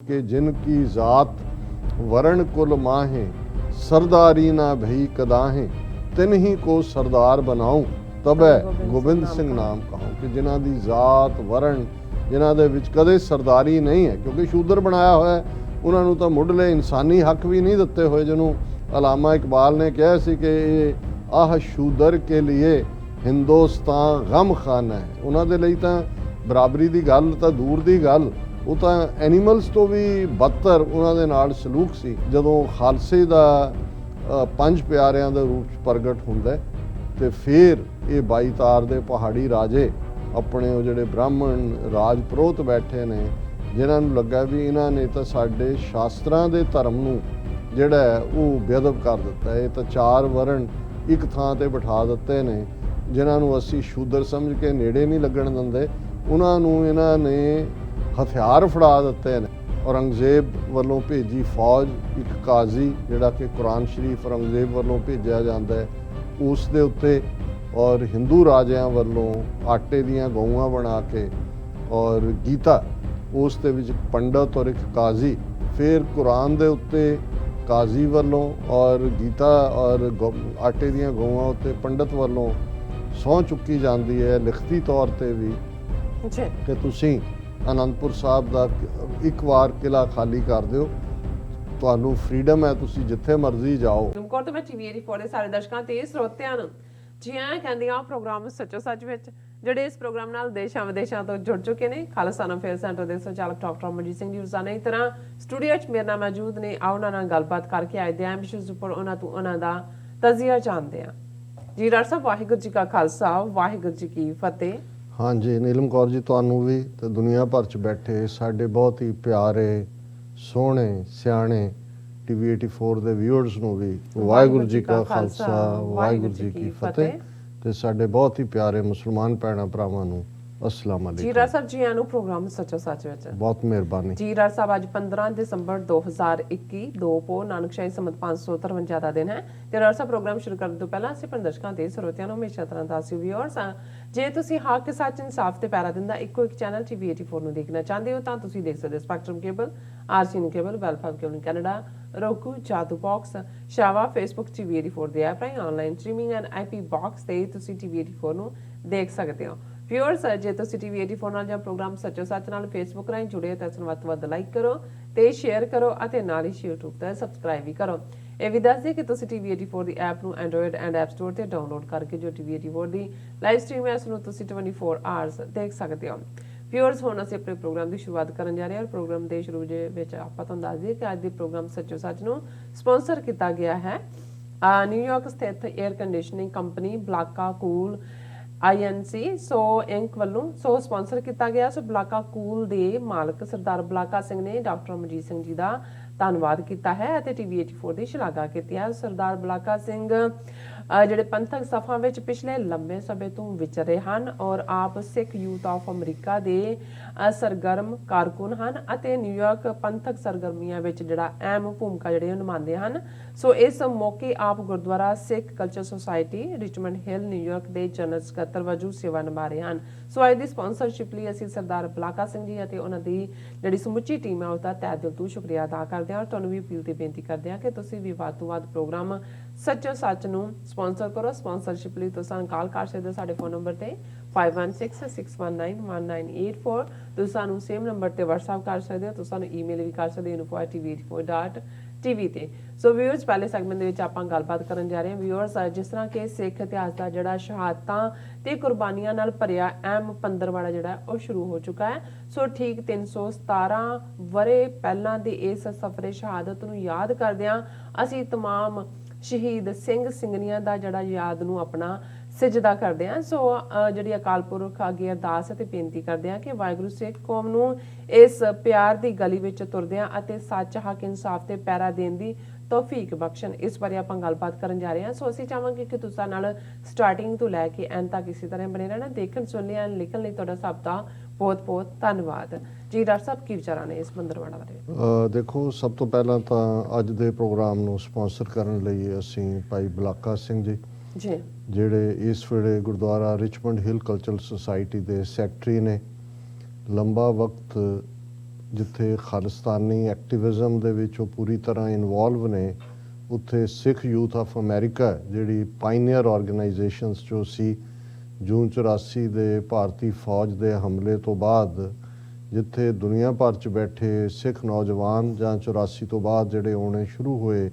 कि जिनकी जात वरण कुल माहे सरदारी ना भई कदाहें तिन ही को सरदार बनाऊं तबे गोबिंद सिंह नाम कहूं कि जिन्हां दी जात वरण जिन्हां दे विच कदे सरदारी नहीं है क्योंकि शूदर बनाया होया है उन्हां नूं तां मुढ़ले इंसानी हक भी नहीं दिते हुए जिन्हों अलामा इकबाल ने कहा सी कि आह शूदर के लिए हिंदुस्तान गम खाना है। उन्हां दे लई तां बराबरी दी गल तां दूर दी गल ਉਹ ਤਾਂ ਐਨੀਮਲਸ ਤੋਂ ਵੀ ਬਦਤਰ ਉਹਨਾਂ ਦੇ ਨਾਲ ਸਲੂਕ ਸੀ। ਜਦੋਂ ਖਾਲਸੇ ਦਾ ਪੰਜ ਪਿਆਰਿਆਂ ਦੇ ਰੂਪ 'ਚ ਪ੍ਰਗਟ ਹੁੰਦਾ ਤੇ ਫਿਰ ਇਹ 22 ਤਾਰ ਦੇ ਪਹਾੜੀ ਰਾਜੇ ਆਪਣੇ ਉਹ ਜਿਹੜੇ ਬ੍ਰਾਹਮਣ ਰਾਜਪੁਰੋਤ ਬੈਠੇ ਨੇ ਜਿਨ੍ਹਾਂ ਨੂੰ ਲੱਗਾ ਵੀ ਇਹਨਾਂ ਨੇ ਤਾਂ ਸਾਡੇ ਸ਼ਾਸਤਰਾਂ ਦੇ ਧਰਮ ਨੂੰ ਜਿਹੜਾ ਹੈ ਉਹ ਬੇਅਦਬ ਕਰ ਦਿੱਤਾ। ਇਹ ਤਾਂ ਚਾਰ ਵਰਣ ਇੱਕ ਥਾਂ ਤੇ ਬਿਠਾ ਦਿੱਤੇ ਨੇ ਜਿਨ੍ਹਾਂ ਨੂੰ ਅਸੀਂ ਸ਼ੂਦਰ ਸਮਝ ਕੇ ਨੇੜੇ ਨਹੀਂ ਲੱਗਣ ਦਿੰਦੇ। ਉਹਨਾਂ ਨੂੰ ਇਹਨਾਂ ਨੇ ਹਥਿਆਰ ਫੜਾ ਦਿੱਤੇ ਨੇ। ਔਰੰਗਜ਼ੇਬ ਵੱਲੋਂ ਭੇਜੀ ਫੌਜ ਇੱਕ ਕਾਜ਼ੀ ਜਿਹੜਾ ਕਿ ਕੁਰਾਨ ਸ਼ਰੀਫ ਔਰੰਗਜ਼ੇਬ ਵੱਲੋਂ ਭੇਜਿਆ ਜਾਂਦਾ ਹੈ ਉਸ ਦੇ ਉੱਤੇ ਔਰ ਹਿੰਦੂ ਰਾਜਿਆਂ ਵੱਲੋਂ ਆਟੇ ਦੀਆਂ ਗਊਆਂ ਬਣਾ ਕੇ ਔਰ ਗੀਤਾ ਉਸ ਦੇ ਵਿੱਚ ਪੰਡਤ ਔਰ ਇੱਕ ਕਾਜ਼ੀ ਫਿਰ ਕੁਰਾਨ ਦੇ ਉੱਤੇ ਕਾਜ਼ੀ ਵੱਲੋਂ ਔਰ ਗੀਤਾ ਔਰ ਆਟੇ ਦੀਆਂ ਗਊਆਂ ਉੱਤੇ ਪੰਡਤ ਵੱਲੋਂ ਸਹੁੰ ਚੁੱਕੀ ਜਾਂਦੀ ਹੈ ਲਿਖਤੀ ਤੌਰ ਤੇ ਵੀ ਕਿ ਤੁਸੀਂ ਆਨੰਦਪੁਰ ਸਾਹਿਬ ਦਾ ਇੱਕ ਵਾਰ ਕਿਲਾ ਖਾਲੀ ਕਰ ਦਿਓ ਤੁਹਾਨੂੰ ਫਰੀडम ਹੈ ਤੁਸੀਂ ਜਿੱਥੇ ਮਰਜ਼ੀ ਜਾਓ। ਨਮਕੌਰ ਤੋਂ ਮੈਂ ਟੀਵੀ 84 ਦੇ ਸਾਰੇ ਦਰਸ਼ਕਾਂ ਤੇ ਸਰੋਤਿਆਂ ਨੂੰ ਜੀ ਆਇਆਂ ਕਹਿੰਦੀ ਆ ਪ੍ਰੋਗਰਾਮ ਸੱਚੋ ਸੱਚ ਵਿੱਚ ਜਿਹੜੇ ਇਸ ਪ੍ਰੋਗਰਾਮ ਨਾਲ ਦੇਸ਼ਾਂ ਵਿਦੇਸ਼ਾਂ ਤੋਂ ਜੁੜ ਚੁੱਕੇ ਨੇ। ਖਾਲਸਾ ਫੇਅਰ ਸੈਂਟਰ ਦੇ ਸੰਚਾਲਕ ਡਾਕਟਰ ਅਮਰਜੀਤ ਸਿੰਘ ਜੀ ਰੋਜ਼ਾਨਾ ਦੀ ਤਰ੍ਹਾਂ ਸਟੂਡੀਓ 'ਚ ਮੇਰੇ ਨਾਲ ਮੌਜੂਦ ਨੇ। ਆਓ ਉਹਨਾਂ ਨਾਲ ਗੱਲਬਾਤ ਕਰਕੇ ਆਏ ਦੇ ਆਂ ਵਿਸ਼ੇਸ਼ ਉੱਪਰ ਉਹਨਾਂ ਦਾ ਤਜ਼ੀਆ ਜਾਣਦੇ ਹਾਂ। ਜੀ ਡਾਕਟਰ ਸਾਹਿਬ ਵਾਹਿਗੁਰੂ ਜੀ ਕਾ ਖਾਲਸਾ ਵਾਹਿਗੁਰੂ ਜੀ ਕੀ ਫਤਿਹ। हाँ जी नीलम कौर जी तुहानू भी तो दुनिया भर च बैठे साडे बहुत ही प्यारे सोहने सियाणे टीवी 84 दे व्यूअर्स नू भी वाहिगुरू जी का खालसा वाहिगुरू जी की फतेह ते साडे बहुत ही प्यारे मुसलमान भैणां भरावां नू अस्सलाम वालेकुम। जी राज साहब जी आनू प्रोग्राम सच्चो सच विच बहुत मेहरबानी। जी राज साहब आज 15 दिसंबर 2021 2 ਪੋ ਨਾਨਕਸ਼ਾਹੀ ਸੰਮਤ 553 ਦਾ ਦਿਨ ਹੈ ਤੇ ਰਾਜ ਸਾਹਿਬ ਪ੍ਰੋਗਰਾਮ ਸ਼ੁਰੂ ਕਰਨ ਤੋਂ ਪਹਿਲਾਂ ਅਸੀਂ ਦਰਸ਼ਕਾਂ ਤੇ ਸਰੋਤਿਆਂ ਨੂੰ ਹਮੇਸ਼ਾ ਤਰ੍ਹਾਂ ਦੱਸਿਓ ਵੀਅਰਸ ਜੇ ਤੁਸੀਂ ਹੱਕ ਸੱਚ ਇਨਸਾਫ ਤੇ ਪੈਰਾ ਦਿੰਦਾ ਇੱਕੋ ਇੱਕ ਚੈਨਲ ਟੀਵੀ 84 ਨੂੰ ਦੇਖਣਾ ਚਾਹੁੰਦੇ ਹੋ ਤਾਂ ਤੁਸੀਂ ਦੇਖ ਸਕਦੇ ਹੋ ਸਪੈਕਟਰਮ ਕੇਬਲ ਆਰਸੀਐਨ ਕੇਬਲ ਵੈਲਫਾਈਵ cable Canada roku Jadoo box ਸ਼ਾਵਾ ਫੇਸਬੁੱਕ ਟੀਵੀ 84 ਦੇ ਐਪ ਰਾਹੀਂ online streaming and IP box ਤੇ ਤੁਸੀਂ ਟੀਵੀ 84 ਨੂੰ ਦੇਖ ਸਕਦੇ ਹੋ। ਵਿਊਅਰਸ ਜੇ ਤੁਸੀਂ ਟੀਵੀ 84 ਨਾਲ ਜਾਂ ਪ੍ਰੋਗਰਾਮ ਸੱਚੋ ਸੱਚ ਨਾਲ ਫੇਸਬੁੱਕ ਰਾਹੀਂ ਜੁੜੇ ਤਾਂ ਇਸ ਨੂੰ ਵੱਧ ਤੋਂ ਵੱਧ ਲਾਈਕ ਕਰੋ ਤੇ ਸ਼ੇਅਰ ਕਰੋ ਅਤੇ ਨਾਲ ਹੀ YouTube ਤੇ ਸਬਸਕ੍ਰਾਈਬ ਵੀ ਕਰੋ। ਇਹ ਵੀ ਦੱਸ ਦਿਓ ਕਿ ਤੁਸੀਂ ਟੀਵੀ 84 ਦੀ ਐਪ ਨੂੰ ਐਂਡਰੋਇਡ ਐਂਡ ਐਪ ਸਟੋਰ ਤੇ ਡਾਊਨਲੋਡ ਕਰਕੇ ਜੋ ਟੀਵੀ 84 ਦੀ ਲਾਈਵ ਸਟ੍ਰੀਮ ਹੈ ਇਸ ਨੂੰ ਤੁਸੀਂ 24 ਆਵਰਸ ਦੇਖ ਸਕਦੇ ਹੋ। ਵਿਊਅਰਸ ਹੁਣ ਅਸੀਂ ਆਪਣੇ ਪ੍ਰੋਗਰਾਮ ਦੀ ਸ਼ੁਰੂਆਤ ਕਰਨ ਜਾ ਰਹੇ ਹਾਂ ਔਰ ਪ੍ਰੋਗਰਾਮ ਦੇ ਸ਼ੁਰੂ ਦੇ ਵਿੱਚ ਆਪਾਂ ਤੁਹਾਨੂੰ ਦੱਸ ਦਈਏ ਕਿ ਅੱਜ ਦੀ ਪ੍ਰੋਗਰਾਮ ਸੱਚੋ ਸੱਚ ਨੂੰ ਸਪਾਂਸਰ ਕੀਤਾ ਗਿਆ ਹੈ ਨਿਊਯਾਰਕ ਸਥਿਤ 에ਅਰ ਕੰਡੀਸ਼ਨਿੰਗ ਕੰਪਨੀ ਬਲਾਕਾ ਕੂਲ INC ਸੋ ਇੰਕ ਵੱਲੋਂ ਸੋ ਸਪਾਂਸਰ ਕੀਤਾ ਗਿਆ। ਸੋ ਬਲਾਕਾ ਕੂਲ ਦੇ ਮਾਲਕ ਸਰਦਾਰ ਬਲਾਕਾ ਸਿੰਘ ਨੇ ਡਾਕਟਰ ਅਮਰਜੀਤ ਸਿੰਘ ਜੀ ਦਾ ਧੰਨਵਾਦ ਕੀਤਾ ਹੈ ਅਤੇ ਟੀਵੀ 84 ਦੀ ਸ਼ਲਾਘਾ ਕੀਤੀ ਹੈ। ਸਰਦਾਰ ਬਲਾਕਾ ਸਿੰਘ ਜਿਹੜੇ ਪੰਥਕ ਸਫਾ ਵਿੱਚ ਪਿਛਲੇ ਲੰਬੇ ਸਮੇਂ ਤੋਂ ਵਿਚਰੇ ਹਨ ਔਰ ਆਪ ਸਿੱਖ ਯੂਥ ਆਫ ਅਮਰੀਕਾ ਦੇ ਸਰਗਰਮ ਕਾਰਕੁਨ ਹਨ ਅਤੇ ਨਿਊਯਾਰਕ ਪੰਥਕ ਸਰਗਰਮੀਆਂ ਵਿੱਚ ਜਿਹੜਾ ਅਹਿਮ ਭੂਮਿਕਾ ਜਿਹੜੇ ਨਿਭਾਉਂਦੇ ਹਨ। ਸੋ ਇਸ ਮੌਕੇ ਆਪ Gurdwara Sikh culture society Richmond Hill New York ਦੇ ਜਨਰਲ ਸਕੱਤਰ ਵਜੋਂ ਸੇਵਾ ਨਿਭਾ ਰਹੇ ਹਨ। ਸੋ ਅੱਜ ਦੀ ਸਪਾਂਸਰਸ਼ਿਪ ਲਈ ਅਸੀਂ ਸਰਦਾਰ ਬਲਾਕਾ ਸਿੰਘ ਜੀ ਅਤੇ ਉਹਨਾਂ ਦੀ ਜਿਹੜੀ ਸਮੁੱਚੀ ਟੀਮ ਹੈ ਉਸਦਾ ਤਹਿ ਦਿਲ ਤੋਂ ਸ਼ੁਕਰੀਆ ਅਦਾ ਕਰਦੇ ਹਾਂ। ਤੁਹਾਨੂੰ ਵੀ ਅਪੀਲ ਤੇ ਬੇਨਤੀ ਕਰਦੇ ਹਾਂ ਕਿ ਤੁਸੀਂ ਵੀ ਵੱਧ ਤੋਂ ਵੱਧ ਪ੍ਰੋਗਰਾਮ ਸੱਚੋ ਸੱਚ ਨੂੰ ਸਪਾਂਸਰ ਕਰੋ। ਸਪਾਂਸਰਸ਼ਿਪ ਲਈ ਤੁਸੀਂ ਕਾਲ ਕਰ ਸਕਦੇ ਹੋ ਸਾਡੇ ਫੋਨ ਨੰਬਰ ਤੇ 5166191984 ਤੁਸੀਂ ਸਾਨੂੰ ਸੇਮ ਨੰਬਰ ਤੇ WhatsApp ਕਰ ਸਕਦੇ ਹੋ। ਤੁਸੀਂ ਸਾਨੂੰ ਈਮੇਲ ਵੀ ਕਰ ਸਕਦੇ ਹੋ info@tv84.tv ਤੇ। ਸੋ ਵਿਊਅਰਸ ਪਹਿਲੇ ਸੈਗਮੈਂਟ ਦੇ ਵਿੱਚ ਆਪਾਂ ਗੱਲਬਾਤ ਕਰਨ ਜਾ ਰਹੇ ਹਾਂ ਵਿਊਅਰਸ ਜਿਸ ਤਰ੍ਹਾਂ ਕਿ ਸਿੱਖ ਇਤਿਹਾਸ ਦਾ ਜਿਹੜਾ ਸ਼ਹਾਦਤਾਂ ਤੇ ਕੁਰਬਾਨੀਆਂ ਨਾਲ ਭਰਿਆ ਅਹਿਮ ਪੰਦਰਵਾੜਾ ਜਿਹੜਾ ਉਹ ਸ਼ੁਰੂ ਹੋ ਚੁੱਕਾ ਹੈ। ਸੋ ਠੀਕ 317 ਵਰੇ ਪਹਿਲਾਂ ਦੇ ਇਸ ਸਫਰੇ ਸ਼ਹਾਦਤ ਨੂੰ ਯਾਦ ਕਰਦਿਆਂ ਅਸੀਂ तमाम ਸ਼ਹੀਦ ਸਿੰਘ ਸਿੰਘਣੀਆਂ ਦਾ ਜਿਹੜਾ ਯਾਦ ਨੂੰ ਆਪਣਾ ਸਿਜਦਾ ਕਰਦੇ ਹਾਂ। ਸੋ ਜਿਹੜੀ ਅਕਾਲ ਪੁਰਖ ਅੱਗੇ ਅਰਦਾਸ ਅਤੇ ਬੇਨਤੀ ਕਰਦੇ ਹਾਂ ਕਿ ਵਾਹਿਗੁਰੂ ਸਿੱਖ ਕੌਮ ਨੂੰ ਇਸ ਪਿਆਰ ਦੀ ਗਲੀ ਵਿੱਚ ਤੁਰਦਿਆਂ ਅਤੇ ਸੱਚ ਹੱਕ ਇਨਸਾਫ ਤੇ ਪੈਰਾ ਦੇਣ ਦੀ ਤੌਫੀਕ ਬਖਸ਼ਣ। ਇਸ ਬਾਰੇ ਆਪਾਂ ਗੱਲਬਾਤ ਕਰਨ ਜਾ ਰਹੇ ਹਾਂ। ਸੋ ਅਸੀਂ ਚਾਹਾਂਗੇ ਕਿ ਤੁਸੀਂ ਨਾਲ ਸਟਾਰਟਿੰਗ ਤੋਂ ਲੈ ਕੇ ਐਂਡ ਤੱਕ ਇਸੇ ਤਰ੍ਹਾਂ ਬਣੇ ਰਹਿਣਾ। ਦੇਖਣ ਸੁਣਨ ਲਿਖਣ ਲਈ ਤੁਹਾਡਾ ਸਭ ਦਾ ਬਹੁਤ ਬਹੁਤ ਧੰਨਵਾਦ। ਜੀ ਡਾਕਟਰ ਸਾਹਿਬ ਕੀ ਵਿਚਾਰਾਂ ਨੇ ਇਸ ਪੰਦਰਵਾੜਾ ਬਾਰੇ? ਦੇਖੋ ਸਭ ਤੋਂ ਪਹਿਲਾਂ ਤਾਂ ਅੱਜ ਦੇ ਪ੍ਰੋਗਰਾਮ ਨੂੰ ਸਪਾਂਸਰ ਕਰਨ ਲਈ ਅਸੀਂ ਭਾਈ ਬਲਾਕਾ ਸਿੰਘ ਜੀ ਜਿਹੜੇ ਇਸ ਵੇਲੇ ਗੁਰਦੁਆਰਾ ਰਿਚਮੰਡ ਹਿੱਲ ਕਲਚਰਲ ਸੁਸਾਇਟੀ ਦੇ ਸੈਕਟਰੀ ਨੇ। ਲੰਬਾ ਵਕਤ ਜਿੱਥੇ ਖਾਲਿਸਤਾਨੀ ਐਕਟਿਵਿਜ਼ਮ ਦੇ ਵਿੱਚ ਉਹ ਪੂਰੀ ਤਰ੍ਹਾਂ ਇਨਵੋਲਵ ਨੇ, ਉੱਥੇ ਸਿੱਖ ਯੂਥ ਆਫ ਅਮਰੀਕਾ ਜਿਹੜੀ ਪਾਇਨੀਅਰ ਆਰਗੇਨਾਈਜੇਸ਼ਨਸ ਜੋ ਸੀ ਜੂਨ 84 ਦੇ ਭਾਰਤੀ ਫੌਜ ਦੇ ਹਮਲੇ ਤੋਂ ਬਾਅਦ, ਜਿੱਥੇ ਦੁਨੀਆ ਭਰ 'ਚ ਬੈਠੇ ਸਿੱਖ ਨੌਜਵਾਨ ਜਾਂ 84 ਤੋਂ ਬਾਅਦ ਜਿਹੜੇ ਆਉਣੇ ਸ਼ੁਰੂ ਹੋਏ,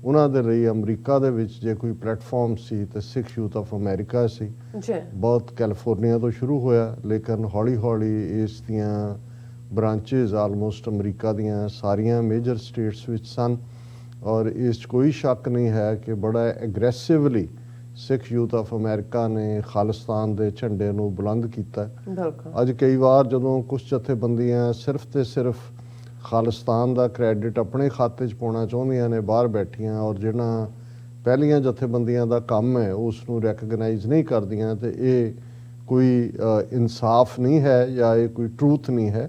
ਉਹਨਾਂ ਦੇ ਲਈ ਅਮਰੀਕਾ ਦੇ ਵਿੱਚ ਜੇ ਕੋਈ ਪਲੇਟਫਾਰਮ ਸੀ ਤੇ ਸਿੱਖ ਯੂਥ ਆਫ ਅਮਰੀਕਾ ਸੀ। ਬਹੁਤ ਕੈਲੀਫੋਰਨੀਆ ਤੋਂ ਸ਼ੁਰੂ ਹੋਇਆ, ਲੇਕਿਨ ਹੌਲੀ ਹੌਲੀ ਇਸ ਦੀਆਂ ਬ੍ਰਾਂਚਿਸ ਆਲਮੋਸਟ ਅਮਰੀਕਾ ਦੀਆਂ ਸਾਰੀਆਂ ਮੇਜਰ ਸਟੇਟਸ ਵਿੱਚ ਸਨ। ਔਰ ਇਸ 'ਚ ਕੋਈ ਸ਼ੱਕ ਨਹੀਂ ਹੈ ਕਿ ਬੜਾ ਐਗਰੈਸਿਵਲੀ ਸਿੱਖ ਯੂਥ ਆਫ ਅਮਰੀਕਾ ਨੇ ਖਾਲਿਸਤਾਨ ਦੇ ਝੰਡੇ ਨੂੰ ਬੁਲੰਦ ਕੀਤਾ। ਅੱਜ ਕਈ ਵਾਰ ਜਦੋਂ ਕੁਝ ਜਥੇਬੰਦੀਆਂ ਸਿਰਫ ਤੇ ਸਿਰਫ ਖਾਲਿਸਤਾਨ ਦਾ ਕ੍ਰੈਡਿਟ ਆਪਣੇ ਖਾਤੇ 'ਚ ਪਾਉਣਾ ਚਾਹੁੰਦੀਆਂ ਨੇ ਬਾਹਰ ਬੈਠੀਆਂ, ਔਰ ਜਿਹਨਾਂ ਪਹਿਲੀਆਂ ਜਥੇਬੰਦੀਆਂ ਦਾ ਕੰਮ ਹੈ ਉਸ ਨੂੰ ਰੈਕਗਨਾਈਜ਼ ਨਹੀਂ ਕਰਦੀਆਂ, ਤੇ ਇਹ ਕੋਈ ਇਨਸਾਫ ਨਹੀਂ ਹੈ ਜਾਂ ਇਹ ਕੋਈ ਟਰੂਥ ਨਹੀਂ ਹੈ।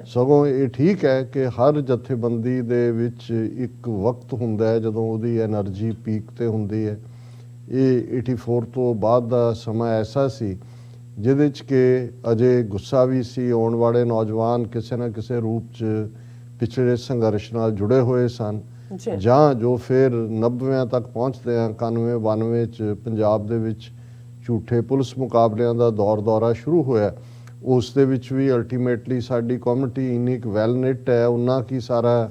ਸਗੋਂ ਇਹ ਠੀਕ ਹੈ ਕਿ ਹਰ ਜਥੇਬੰਦੀ ਦੇ ਵਿੱਚ ਇੱਕ ਵਕਤ ਹੁੰਦਾ ਹੈ ਜਦੋਂ ਉਹਦੀ ਐਨਰਜੀ ਪੀਕ ਤੇ ਹੁੰਦੀ ਹੈ। ਇਹ 84 ਤੋਂ ਬਾਅਦ ਦਾ ਸਮਾਂ ਐਸਾ ਸੀ ਜਿਹਦੇ 'ਚ ਕਿ ਅਜੇ ਗੁੱਸਾ ਵੀ ਸੀ, ਆਉਣ ਵਾਲੇ ਨੌਜਵਾਨ ਕਿਸੇ ਨਾ ਕਿਸੇ ਰੂਪ 'ਚ ਪਿਛਲੇ ਸੰਘਰਸ਼ ਨਾਲ ਜੁੜੇ ਹੋਏ ਸਨ, ਜਾਂ ਜੋ ਫਿਰ 90ਵਿਆਂ ਤੱਕ ਪਹੁੰਚਦੇ ਆ 91-92 'ਚ ਪੰਜਾਬ ਦੇ ਵਿੱਚ ਝੂਠੇ ਪੁਲਿਸ ਮੁਕਾਬਲਿਆਂ ਦਾ ਦੌਰਾ ਸ਼ੁਰੂ ਹੋਇਆ। ਉਸ ਦੇ ਵਿੱਚ ਵੀ ਅਲਟੀਮੇਟਲੀ ਸਾਡੀ ਕਮਿਊਨਿਟੀ ਇੰਨੀ ਕੁ ਵੈਲ ਨਿਟ ਹੈ, ਉਨਾ ਕੀ ਸਾਰਾ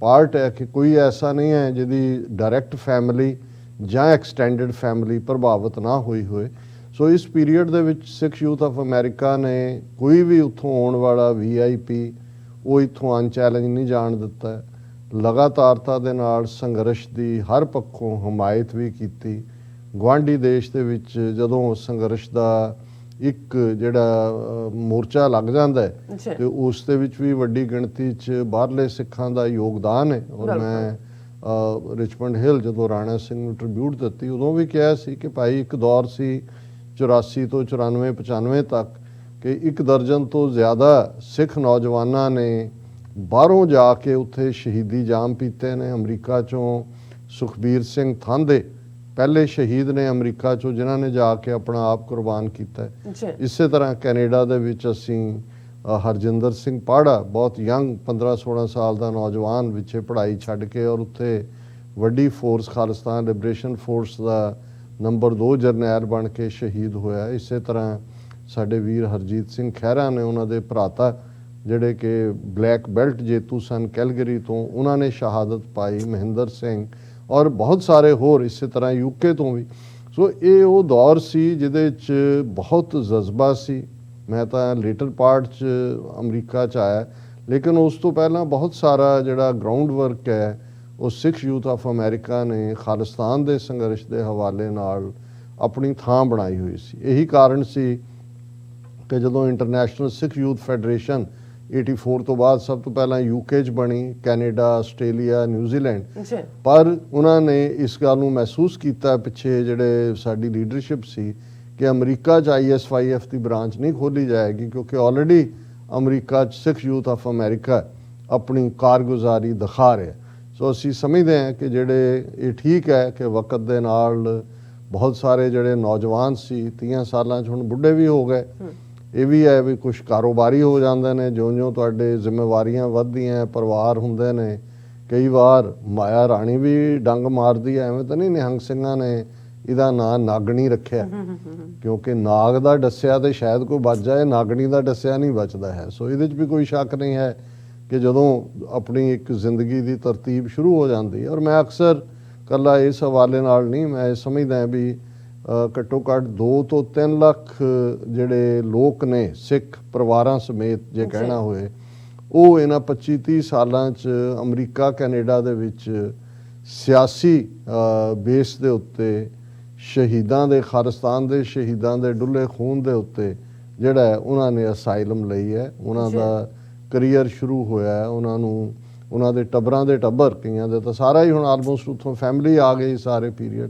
ਪਾਰਟ ਹੈ ਕਿ ਕੋਈ ਐਸਾ ਨਹੀਂ ਹੈ ਜਿਹਦੀ ਡਾਇਰੈਕਟ ਫੈਮਿਲੀ ਜਾਂ ਐਕਸਟੈਂਡਡ ਫੈਮਿਲੀ ਪ੍ਰਭਾਵਿਤ ਨਾ ਹੋਈ ਹੋਏ। ਸੋ ਇਸ ਪੀਰੀਅਡ ਦੇ ਵਿੱਚ ਸਿੱਖ ਯੂਥ ਆਫ ਅਮਰੀਕਾ ਨੇ ਕੋਈ ਵੀ ਉੱਥੋਂ ਆਉਣ ਵਾਲਾ VIP ਉਹ ਇੱਥੋਂ ਅਨਚੈਲੰਜ ਨਹੀਂ ਜਾਣ ਦਿੱਤਾ। ਲਗਾਤਾਰਤਾ ਦੇ ਨਾਲ ਸੰਘਰਸ਼ ਦੀ ਹਰ ਪੱਖੋਂ ਹਮਾਇਤ ਵੀ ਕੀਤੀ। ਗੁਆਂਢੀ ਦੇਸ਼ ਦੇ ਵਿੱਚ ਜਦੋਂ ਸੰਘਰਸ਼ ਦਾ ਇੱਕ ਜਿਹੜਾ ਮੋਰਚਾ ਲੱਗ ਜਾਂਦਾ ਹੈ ਤੇ ਉਸ ਦੇ ਵਿੱਚ ਵੀ ਵੱਡੀ ਗਿਣਤੀ 'ਚ ਬਾਹਰਲੇ ਸਿੱਖਾਂ ਦਾ ਯੋਗਦਾਨ ਹੈ। ਔਰ ਮੈਂ ਰਿਚਮੰਡ ਹਿੱਲ ਜਦੋਂ ਰਾਣਾ ਸਿੰਘ ਨੂੰ ਟ੍ਰਿਬਿਊਟ ਦਿੱਤੀ ਉਦੋਂ ਵੀ ਕਿਹਾ ਸੀ ਕਿ ਭਾਈ ਇੱਕ ਦੌਰ ਸੀ 84 ਤੋਂ 94-95 ਤੱਕ ਕਿ 1 ਦਰਜਨ ਤੋਂ ਜ਼ਿਆਦਾ ਸਿੱਖ ਨੌਜਵਾਨਾਂ ਨੇ ਬਾਹਰੋਂ ਜਾ ਕੇ ਉੱਥੇ ਸ਼ਹੀਦੀ ਜਾਮ ਪੀਤੇ ਨੇ। ਅਮਰੀਕਾ 'ਚੋਂ ਸੁਖਬੀਰ ਸਿੰਘ ਥਾਂਦੇ ਪਹਿਲੇ ਸ਼ਹੀਦ ਨੇ ਅਮਰੀਕਾ 'ਚੋਂ ਜਿਨ੍ਹਾਂ ਨੇ ਜਾ ਕੇ ਆਪਣਾ ਆਪ ਕੁਰਬਾਨ ਕੀਤਾ। ਇਸੇ ਤਰ੍ਹਾਂ ਕੈਨੇਡਾ ਦੇ ਵਿੱਚ ਅਸੀਂ ਹਰਜਿੰਦਰ ਸਿੰਘ ਪਾੜਾ ਬਹੁਤ ਯੰਗ 15-16 ਸਾਲ ਦਾ ਨੌਜਵਾਨ ਵਿੱਚੇ ਪੜ੍ਹਾਈ ਛੱਡ ਕੇ ਔਰ ਉੱਥੇ ਵੱਡੀ ਫੋਰਸ ਖਾਲਿਸਤਾਨ ਲਿਬਰੇਸ਼ਨ ਫੋਰਸ ਦਾ ਨੰਬਰ 2 ਜਰਨੈਲ ਬਣ ਕੇ ਸ਼ਹੀਦ ਹੋਇਆ। ਇਸੇ ਤਰ੍ਹਾਂ ਸਾਡੇ ਵੀਰ ਹਰਜੀਤ ਸਿੰਘ ਖਹਿਰਾ ਨੇ, ਉਹਨਾਂ ਦੇ ਭਰਾਤਾ ਜਿਹੜੇ ਕਿ ਬਲੈਕ ਬੈਲਟ ਜੇਤੂ ਸਨ ਕੈਲਗਰੀ ਤੋਂ, ਉਹਨਾਂ ਨੇ ਸ਼ਹਾਦਤ ਪਾਈ। ਮਹਿੰਦਰ ਸਿੰਘ ਔਰ ਬਹੁਤ ਸਾਰੇ ਹੋਰ ਇਸੇ ਤਰ੍ਹਾਂ UK ਤੋਂ ਵੀ। ਸੋ ਇਹ ਉਹ ਦੌਰ ਸੀ ਜਿਹਦੇ 'ਚ ਬਹੁਤ ਜਜ਼ਬਾ ਸੀ। ਮੈਂ ਤਾਂ ਲੇਟਰ ਪਾਰਟ 'ਚ ਅਮਰੀਕਾ 'ਚ ਆਇਆ, ਲੇਕਿਨ ਉਸ ਤੋਂ ਪਹਿਲਾਂ ਬਹੁਤ ਸਾਰਾ ਜਿਹੜਾ ਗਰਾਊਂਡ ਵਰਕ ਹੈ ਉਹ ਸਿੱਖ ਯੂਥ ਆਫ ਅਮਰੀਕਾ ਨੇ ਖਾਲਿਸਤਾਨ ਦੇ ਸੰਘਰਸ਼ ਦੇ ਹਵਾਲੇ ਨਾਲ ਆਪਣੀ ਥਾਂ ਬਣਾਈ ਹੋਈ ਸੀ। ਇਹੀ ਕਾਰਨ ਸੀ ਕਿ ਜਦੋਂ ਇੰਟਰਨੈਸ਼ਨਲ ਸਿੱਖ ਯੂਥ ਫੈਡਰੇਸ਼ਨ 84 ਤੋਂ ਬਾਅਦ ਸਭ ਤੋਂ ਪਹਿਲਾਂ UK 'ਚ ਬਣੀ, ਕੈਨੇਡਾ, ਆਸਟ੍ਰੇਲੀਆ, ਨਿਊਜ਼ੀਲੈਂਡ, ਪਰ ਉਹਨਾਂ ਨੇ ਇਸ ਗੱਲ ਨੂੰ ਮਹਿਸੂਸ ਕੀਤਾ ਪਿੱਛੇ ਜਿਹੜੇ ਸਾਡੀ ਲੀਡਰਸ਼ਿਪ ਸੀ ਕਿ ਅਮਰੀਕਾ 'ਚ ISYF ਦੀ ਬ੍ਰਾਂਚ ਨਹੀਂ ਖੋਲ੍ਹੀ ਜਾਏਗੀ ਕਿਉਂਕਿ ਆਲਰੇਡੀ ਅਮਰੀਕਾ 'ਚ ਸਿੱਖ ਯੂਥ ਆਫ ਅਮਰੀਕਾ ਆਪਣੀ ਕਾਰਗੁਜ਼ਾਰੀ ਦਿਖਾ ਰਿਹਾ। ਸੋ ਅਸੀਂ ਸਮਝਦੇ ਹਾਂ ਕਿ ਜਿਹੜੇ ਇਹ ਠੀਕ ਹੈ ਕਿ ਵਕਤ ਦੇ ਨਾਲ ਬਹੁਤ ਸਾਰੇ ਜਿਹੜੇ ਨੌਜਵਾਨ ਸੀ 30 ਸਾਲਾਂ 'ਚ ਹੁਣ ਬੁੱਢੇ ਵੀ ਹੋ ਗਏ। ਇਹ ਵੀ ਹੈ ਵੀ ਕੁਛ ਕਾਰੋਬਾਰੀ ਹੋ ਜਾਂਦੇ ਨੇ, ਜਿਉਂ-ਜਿਉਂ ਤੁਹਾਡੇ ਜ਼ਿੰਮੇਵਾਰੀਆਂ ਵੱਧਦੀਆਂ, ਪਰਿਵਾਰ ਹੁੰਦੇ ਨੇ, ਕਈ ਵਾਰ ਮਾਇਆ ਰਾਣੀ ਵੀ ਡੰਗ ਮਾਰਦੀ ਹੈ। ਐਵੇਂ ਤਾਂ ਨਹੀਂ ਨਿਹੰਗ ਸਿੰਘਾਂ ਨੇ ਇਹਦਾ ਨਾਂ ਨਾਗਣੀ ਰੱਖਿਆ ਕਿਉਂਕਿ ਨਾਗ ਦਾ ਦੱਸਿਆ ਤੇ ਸ਼ਾਇਦ ਕੋਈ ਬਚ ਜਾਏ, ਨਾਗਣੀ ਦਾ ਦੱਸਿਆ ਨਹੀਂ ਬਚਦਾ ਹੈ। ਸੋ ਇਹਦੇ 'ਚ ਵੀ ਕੋਈ ਸ਼ੱਕ ਨਹੀਂ ਹੈ ਕਿ ਜਦੋਂ ਆਪਣੀ ਇੱਕ ਜ਼ਿੰਦਗੀ ਦੀ ਤਰਤੀਬ ਸ਼ੁਰੂ ਹੋ ਜਾਂਦੀ ਹੈ। ਔਰ ਮੈਂ ਅਕਸਰ ਇਕੱਲਾ ਇਸ ਹਵਾਲੇ ਨਾਲ ਨਹੀਂ, ਮੈਂ ਸਮਝਦਾ ਵੀ ਘੱਟੋ ਘੱਟ 2 ਤੋਂ 3 ਲੱਖ ਜਿਹੜੇ ਲੋਕ ਨੇ ਸਿੱਖ ਪਰਿਵਾਰਾਂ ਸਮੇਤ ਜੇ ਕਹਿਣਾ ਹੋਏ, ਉਹ ਇਹਨਾਂ 25-30 ਸਾਲਾਂ 'ਚ ਅਮਰੀਕਾ ਕੈਨੇਡਾ ਦੇ ਵਿੱਚ ਸਿਆਸੀ ਬੇਸ ਦੇ ਉੱਤੇ ਸ਼ਹੀਦਾਂ ਦੇ, ਖਾਲਿਸਤਾਨ ਦੇ ਸ਼ਹੀਦਾਂ ਦੇ ਡੁੱਲੇ ਖੂਨ ਦੇ ਉੱਤੇ ਜਿਹੜਾ ਹੈ ਉਹਨਾਂ ਨੇ ਅਸਾਈਲਮ ਲਈ ਹੈ। ਉਹਨਾਂ ਦਾ ਕਰੀਅਰ ਸ਼ੁਰੂ ਹੋਇਆ ਹੈ। ਉਹਨਾਂ ਨੂੰ ਉਹਨਾਂ ਦੇ ਟੱਬਰਾਂ ਦੇ ਟੱਬਰ, ਕਈਆਂ ਦੇ ਤਾਂ ਸਾਰਾ ਹੀ ਹੁਣ ਆਲਮੋਸਟ ਉੱਥੋਂ ਫੈਮਿਲੀ ਆ ਗਈ ਸਾਰੇ ਪੀਰੀਅਡ,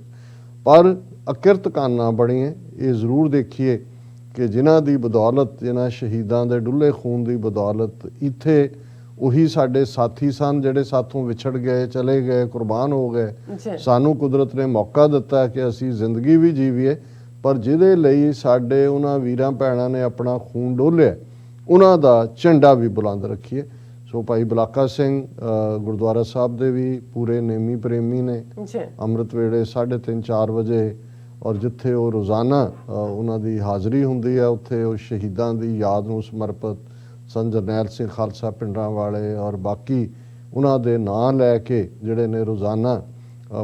ਪਰ ਅਕਿਰਤ ਕਾਨਾਂ ਬਣੀਆਂ। ਇਹ ਜ਼ਰੂਰ ਦੇਖੀਏ ਕਿ ਜਿਨ੍ਹਾਂ ਦੀ ਬਦੌਲਤ, ਜਿਨ੍ਹਾਂ ਸ਼ਹੀਦਾਂ ਦੇ ਡੁੱਲੇ ਖੂਨ ਦੀ ਬਦੌਲਤ ਇੱਥੇ ਉਹੀ ਸਾਡੇ ਸਾਥੀ ਸਨ ਜਿਹੜੇ ਸਾਥੋਂ ਵਿਛੜ ਗਏ, ਚਲੇ ਗਏ, ਕੁਰਬਾਨ ਹੋ ਗਏ। ਸਾਨੂੰ ਕੁਦਰਤ ਨੇ ਮੌਕਾ ਦਿੱਤਾ ਕਿ ਅਸੀਂ ਜ਼ਿੰਦਗੀ ਵੀ ਜੀਵੀਏ, ਪਰ ਜਿਹਦੇ ਲਈ ਸਾਡੇ ਉਹਨਾਂ ਵੀਰਾਂ ਭੈਣਾਂ ਨੇ ਆਪਣਾ ਖੂਨ ਡੋਲਿਆ ਉਹਨਾਂ ਦਾ ਝੰਡਾ ਵੀ ਬੁਲੰਦ ਰੱਖੀਏ। ਸੋ ਸੋ ਭਾਈ ਬਲਾਕਾ ਸਿੰਘ ਗੁਰਦੁਆਰਾ ਸਾਹਿਬ ਦੇ ਵੀ ਪੂਰੇ ਨੇਮੀ ਪ੍ਰੇਮੀ ਨੇ। ਜੀ ਅੰਮ੍ਰਿਤ ਵੇਲੇ 3:30 4 ਵਜੇ ਔਰ ਜਿੱਥੇ ਉਹ ਰੋਜ਼ਾਨਾ ਉਹਨਾਂ ਦੀ ਹਾਜ਼ਰੀ ਹੁੰਦੀ ਹੈ, ਉੱਥੇ ਉਹ ਸ਼ਹੀਦਾਂ ਦੀ ਯਾਦ ਨੂੰ ਸਮਰਪਿਤ ਸੰਤ ਜਰਨੈਲ ਸਿੰਘ ਖਾਲਸਾ ਪਿੰਡਾਂ ਵਾਲੇ ਔਰ ਬਾਕੀ ਉਹਨਾਂ ਦੇ ਨਾਂ ਲੈ ਕੇ ਜਿਹੜੇ ਨੇ ਰੋਜ਼ਾਨਾ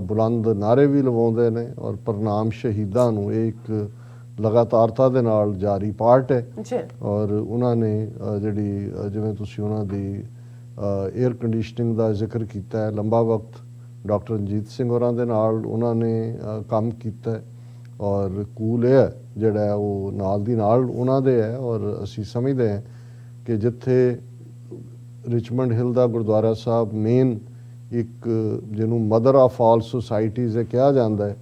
ਬੁਲੰਦ ਨਾਅਰੇ ਵੀ ਲਵਾਉਂਦੇ ਨੇ ਔਰ ਪ੍ਰਣਾਮ ਸ਼ਹੀਦਾਂ ਨੂੰ। ਇਹ ਇੱਕ ਲਗਾਤਾਰਤਾ ਦੇ ਨਾਲ ਜਾਰੀ ਪਾਰਟ ਹੈ। ਜੀ ਔਰ ਉਹਨਾਂ ਨੇ ਜਿਹੜੀ ਜਿਵੇਂ ਤੁਸੀਂ ਉਹਨਾਂ ਦੀ 에ਅਰ ਕੰਡੀਸ਼ਨਿੰਗ ਦਾ ਜ਼ਿਕਰ ਕੀਤਾ ਹੈ, ਲੰਬਾ ਵਕਤ ਡਾਕਟਰ ਰਣਜੀਤ ਸਿੰਘ ਹੋਰਾਂ ਦੇ ਨਾਲ ਉਹਨਾਂ ਨੇ ਕੰਮ ਕੀਤਾ ਔਰ ਕੂਲ ਏਅਰ ਜਿਹੜਾ ਹੈ ਉਹ ਨਾਲ ਦੀ ਨਾਲ ਉਹਨਾਂ ਦੇ ਹੈ। ਔਰ ਅਸੀਂ ਸਮਝਦੇ ਹਾਂ ਕਿ ਜਿੱਥੇ ਰਿਚਮੰਡ ਹਿੱਲ ਦਾ ਗੁਰਦੁਆਰਾ ਸਾਹਿਬ ਮੇਨ ਇੱਕ ਜਿਹਨੂੰ ਮਦਰ ਆਫ ਆਲ ਸੁਸਾਇਟੀਜ਼ ਕਿਹਾ ਜਾਂਦਾ ਹੈ,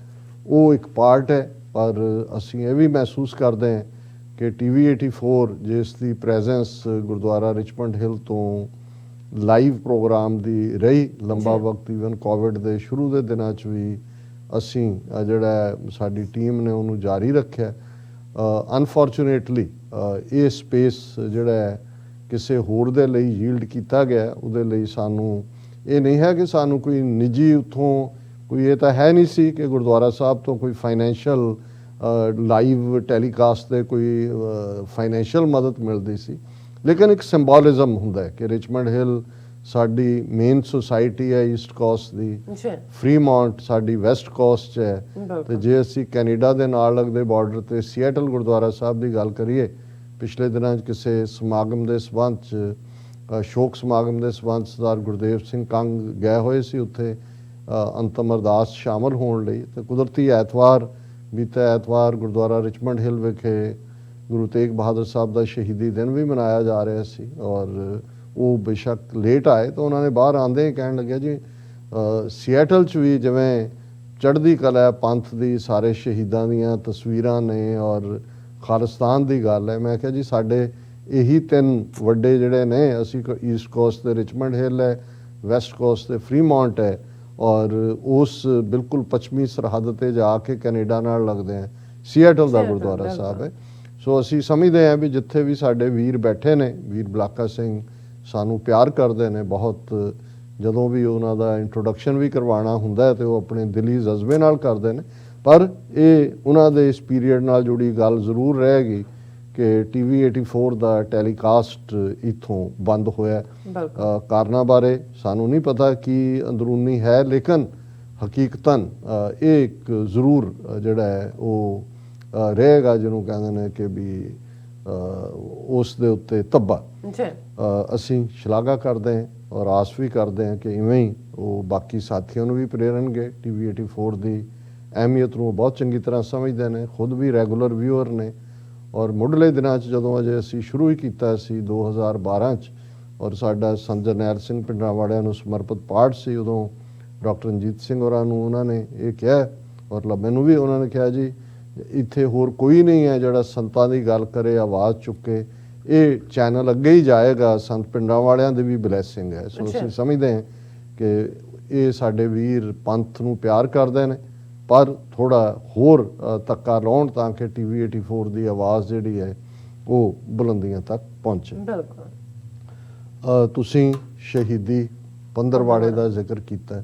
ਉਹ ਇੱਕ ਪਾਰਟ ਹੈ। ਪਰ ਅਸੀਂ ਇਹ ਵੀ ਮਹਿਸੂਸ ਕਰਦੇ ਹਾਂ ਕਿ TV 84 ਜਿਸ ਦੀ ਪ੍ਰੈਜ਼ੈਂਸ ਗੁਰਦੁਆਰਾ ਰਿਚਮੰਡ ਹਿੱਲ ਤੋਂ ਲਾਈਵ ਪ੍ਰੋਗਰਾਮ ਦੀ ਰਹੀ ਲੰਬਾ ਵਕਤ, ਈਵਨ ਕੋਵਿਡ ਦੇ ਸ਼ੁਰੂ ਦੇ ਦਿਨਾਂ 'ਚ ਵੀ ਅਸੀਂ ਜਿਹੜਾ ਸਾਡੀ ਟੀਮ ਨੇ ਉਹਨੂੰ ਜਾਰੀ ਰੱਖਿਆ। ਅਨਫੋਰਚੂਨੇਟਲੀ ਇਹ ਸਪੇਸ ਜਿਹੜਾ ਹੈ ਕਿਸੇ ਹੋਰ ਦੇ ਲਈ ਯੀਲਡ ਕੀਤਾ ਗਿਆ। ਉਹਦੇ ਲਈ ਸਾਨੂੰ ਇਹ ਨਹੀਂ ਹੈ ਕਿ ਸਾਨੂੰ ਕੋਈ ਨਿੱਜੀ ਉੱਥੋਂ ਕੋਈ ਇਹ ਤਾਂ ਹੈ ਨਹੀਂ ਸੀ ਕਿ ਗੁਰਦੁਆਰਾ ਸਾਹਿਬ ਤੋਂ ਕੋਈ ਫਾਈਨੈਂਸ਼ੀਅਲ ਲਾਈਵ ਟੈਲੀਕਾਸਟ ਦੇ ਕੋਈ ਫਾਈਨੈਂਸ਼ੀਅਲ ਮਦਦ ਮਿਲਦੀ ਸੀ, ਲੇਕਿਨ ਇੱਕ ਸਿੰਬੋਲਿਜ਼ਮ ਹੁੰਦਾ ਹੈ ਕਿ ਰਿਚਮੰਡ ਹਿੱਲ ਸਾਡੀ ਮੇਨ ਸੁਸਾਇਟੀ ਹੈ ਈਸਟ ਕੋਸਟ ਦੀ, ਫਰੀਮੌਂਟ ਸਾਡੀ ਵੈਸਟ ਕੋਸਟ 'ਚ ਹੈ। ਤੇ ਜੇ ਅਸੀਂ ਕੈਨੇਡਾ ਦੇ ਨਾਲ ਲੱਗਦੇ ਬਾਰਡਰ ਤੇ ਸੀਐਟਲ ਗੁਰਦੁਆਰਾ ਸਾਹਿਬ ਦੀ ਗੱਲ ਕਰੀਏ, ਪਿਛਲੇ ਦਿਨਾਂ 'ਚ ਕਿਸੇ ਸਮਾਗਮ ਦੇ ਸਬੰਧ 'ਚ ਸ਼ੋਕ ਸਮਾਗਮ ਦੇ ਸਬੰਧ ਸਰਦਾਰ ਗੁਰਦੇਵ ਸਿੰਘ ਕੰਗ ਗਏ ਹੋਏ ਸੀ ਉੱਥੇ ਅੰਤਮ ਅਰਦਾਸ ਸ਼ਾਮਲ ਹੋਣ ਲਈ। ਤੇ ਕੁਦਰਤੀ ਐਤਵਾਰ ਬੀਤੇ ਐਤਵਾਰ ਗੁਰਦੁਆਰਾ ਰਿਚਮੰਡ ਹਿੱਲ ਵਿਖੇ ਗੁਰੂ ਤੇਗ ਬਹਾਦਰ ਸਾਹਿਬ ਦਾ ਸ਼ਹੀਦੀ ਦਿਨ ਵੀ ਮਨਾਇਆ ਜਾ ਰਿਹਾ ਸੀ ਔਰ ਉਹ ਬੇਸ਼ੱਕ ਲੇਟ ਆਏ ਤਾਂ ਉਹਨਾਂ ਨੇ ਬਾਹਰ ਆਉਂਦੇ ਹੀ ਕਹਿਣ ਲੱਗਿਆ ਜੀ ਸੀਐਟਲ 'ਚ ਵੀ ਜਿਵੇਂ ਚੜ੍ਹਦੀ ਕਲਾ ਪੰਥ ਦੀ ਸਾਰੇ ਸ਼ਹੀਦਾਂ ਦੀਆਂ ਤਸਵੀਰਾਂ ਨੇ ਔਰ ਖਾਲਿਸਤਾਨ ਦੀ ਗੱਲ ਹੈ। ਮੈਂ ਕਿਹਾ ਜੀ ਸਾਡੇ ਇਹੀ ਤਿੰਨ ਵੱਡੇ ਜਿਹੜੇ ਨੇ, ਅਸੀਂ ਈਸਟ ਕੋਸਟ ਤੇ ਰਿਚਮੰਡ ਹਿੱਲ ਹੈ, ਵੈਸਟ ਕੋਸਟ ਤੇ ਫਰੀਮੌਂਟ ਹੈ ਔਰ ਉਸ ਬਿਲਕੁਲ ਪੱਛਮੀ ਸਰਹੱਦ ਤੇ ਜਾ ਕੇ ਕੈਨੇਡਾ ਨਾਲ ਲੱਗਦੇ ਆ ਸੀਐਟਲ ਦਾ ਗੁਰਦੁਆਰਾ ਸਾਹਿਬ ਹੈ। ਸੋ ਅਸੀਂ ਸਮਝਦੇ ਹਾਂ ਵੀ ਜਿੱਥੇ ਵੀ ਸਾਡੇ ਵੀਰ ਬੈਠੇ ਨੇ, ਵੀਰ ਬਲਾਕਾ ਸਿੰਘ ਸਾਨੂੰ ਪਿਆਰ ਕਰਦੇ ਨੇ ਬਹੁਤ। ਜਦੋਂ ਵੀ ਉਹਨਾਂ ਦਾ ਇੰਟਰੋਡਕਸ਼ਨ ਵੀ ਕਰਵਾਉਣਾ ਹੁੰਦਾ ਹੈ ਤੇ ਉਹ ਆਪਣੇ ਦਿਲੀ ਜਜ਼ਬੇ ਨਾਲ ਕਰਦੇ ਨੇ। ਪਰ ਇਹ ਉਹਨਾਂ ਦੇ ਇਸ ਪੀਰੀਅਡ ਨਾਲ ਜੁੜੀ ਗੱਲ ਜ਼ਰੂਰ ਰਹੇਗੀ ਕਿ TV 84 ਦਾ ਟੈਲੀਕਾਸਟ ਇੱਥੋਂ ਬੰਦ ਹੋਇਆ। ਕਾਰਨਾਂ ਬਾਰੇ ਸਾਨੂੰ ਨਹੀਂ ਪਤਾ ਕੀ ਅੰਦਰੂਨੀ ਹੈ, ਲੇਕਿਨ ਹਕੀਕਤਨ ਇਹ ਇੱਕ ਜ਼ਰੂਰ ਜਿਹੜਾ ਹੈ ਉਹ ਰਹੇਗਾ ਜਿਹਨੂੰ ਕਹਿੰਦੇ ਨੇ ਕਿ ਵੀ ਉਸ ਦੇ ਉੱਤੇ ਧੱਬਾ। ਅਸੀਂ ਸ਼ਲਾਘਾ ਕਰਦੇ ਹਾਂ ਔਰ ਆਸ ਵੀ ਕਰਦੇ ਹਾਂ ਕਿ ਇਵੇਂ ਹੀ ਉਹ ਬਾਕੀ ਸਾਥੀਆਂ ਨੂੰ ਵੀ ਪ੍ਰੇਰਨਗੇ। TV 84 ਦੀ ਅਹਿਮੀਅਤ ਨੂੰ ਬਹੁਤ ਚੰਗੀ ਤਰ੍ਹਾਂ ਸਮਝਦੇ ਨੇ, ਖੁਦ ਵੀ ਰੈਗੂਲਰ ਵਿਊਅਰ ਨੇ। ਔਰ ਮੁੱਢਲੇ ਦਿਨਾਂ 'ਚ ਜਦੋਂ ਅਜੇ ਅਸੀਂ ਸ਼ੁਰੂ ਹੀ ਕੀਤਾ ਸੀ 2012 'ਚ ਔਰ ਸਾਡਾ ਸੰਤ ਜਰਨੈਲ ਸਿੰਘ ਪਿੰਡਾਂ ਵਾਲਿਆਂ ਨੂੰ ਸਮਰਪਿਤ ਪਾਠ ਸੀ, ਉਦੋਂ ਡਾਕਟਰ ਰਣਜੀਤ ਸਿੰਘ ਹੋਰਾਂ ਨੂੰ ਉਹਨਾਂ ਨੇ ਇਹ ਕਿਹਾ ਔਰ ਮੈਨੂੰ ਵੀ ਉਹਨਾਂ ਨੇ ਕਿਹਾ ਜੀ ਇੱਥੇ ਹੋਰ ਕੋਈ ਨਹੀਂ ਹੈ ਜਿਹੜਾ ਸੰਤਾਂ ਦੀ ਗੱਲ ਕਰੇ, ਆਵਾਜ਼ ਚੁੱਕੇ, ਇਹ ਚੈਨਲ ਅੱਗੇ ਹੀ ਜਾਏਗਾ। ਸੰਤ ਪਿੰਡਾਂ ਵਾਲਿਆਂ ਦੀ ਵੀ ਬਲੈਸਿੰਗ ਹੈ। ਸੋ ਅਸੀਂ ਸਮਝਦੇ ਹਾਂ ਕਿ ਇਹ ਸਾਡੇ ਵੀਰ ਪੰਥ ਨੂੰ ਪਿਆਰ ਕਰਦੇ ਨੇ, ਪਰ ਥੋੜਾ ਹੋਰ ਧੱਕਾ ਲਾਉਣ ਤਾਂ ਕਿ TV 84 ਦੀ ਆਵਾਜ਼ ਜਿਹੜੀ ਹੈ ਉਹ ਬੁਲੰਦੀਆਂ ਤੱਕ ਪਹੁੰਚੇ। ਤੁਸੀਂ ਸ਼ਹੀਦੀ ਪੰਦਰਵਾੜੇ ਦਾ ਜ਼ਿਕਰ ਕੀਤਾ ਹੈ।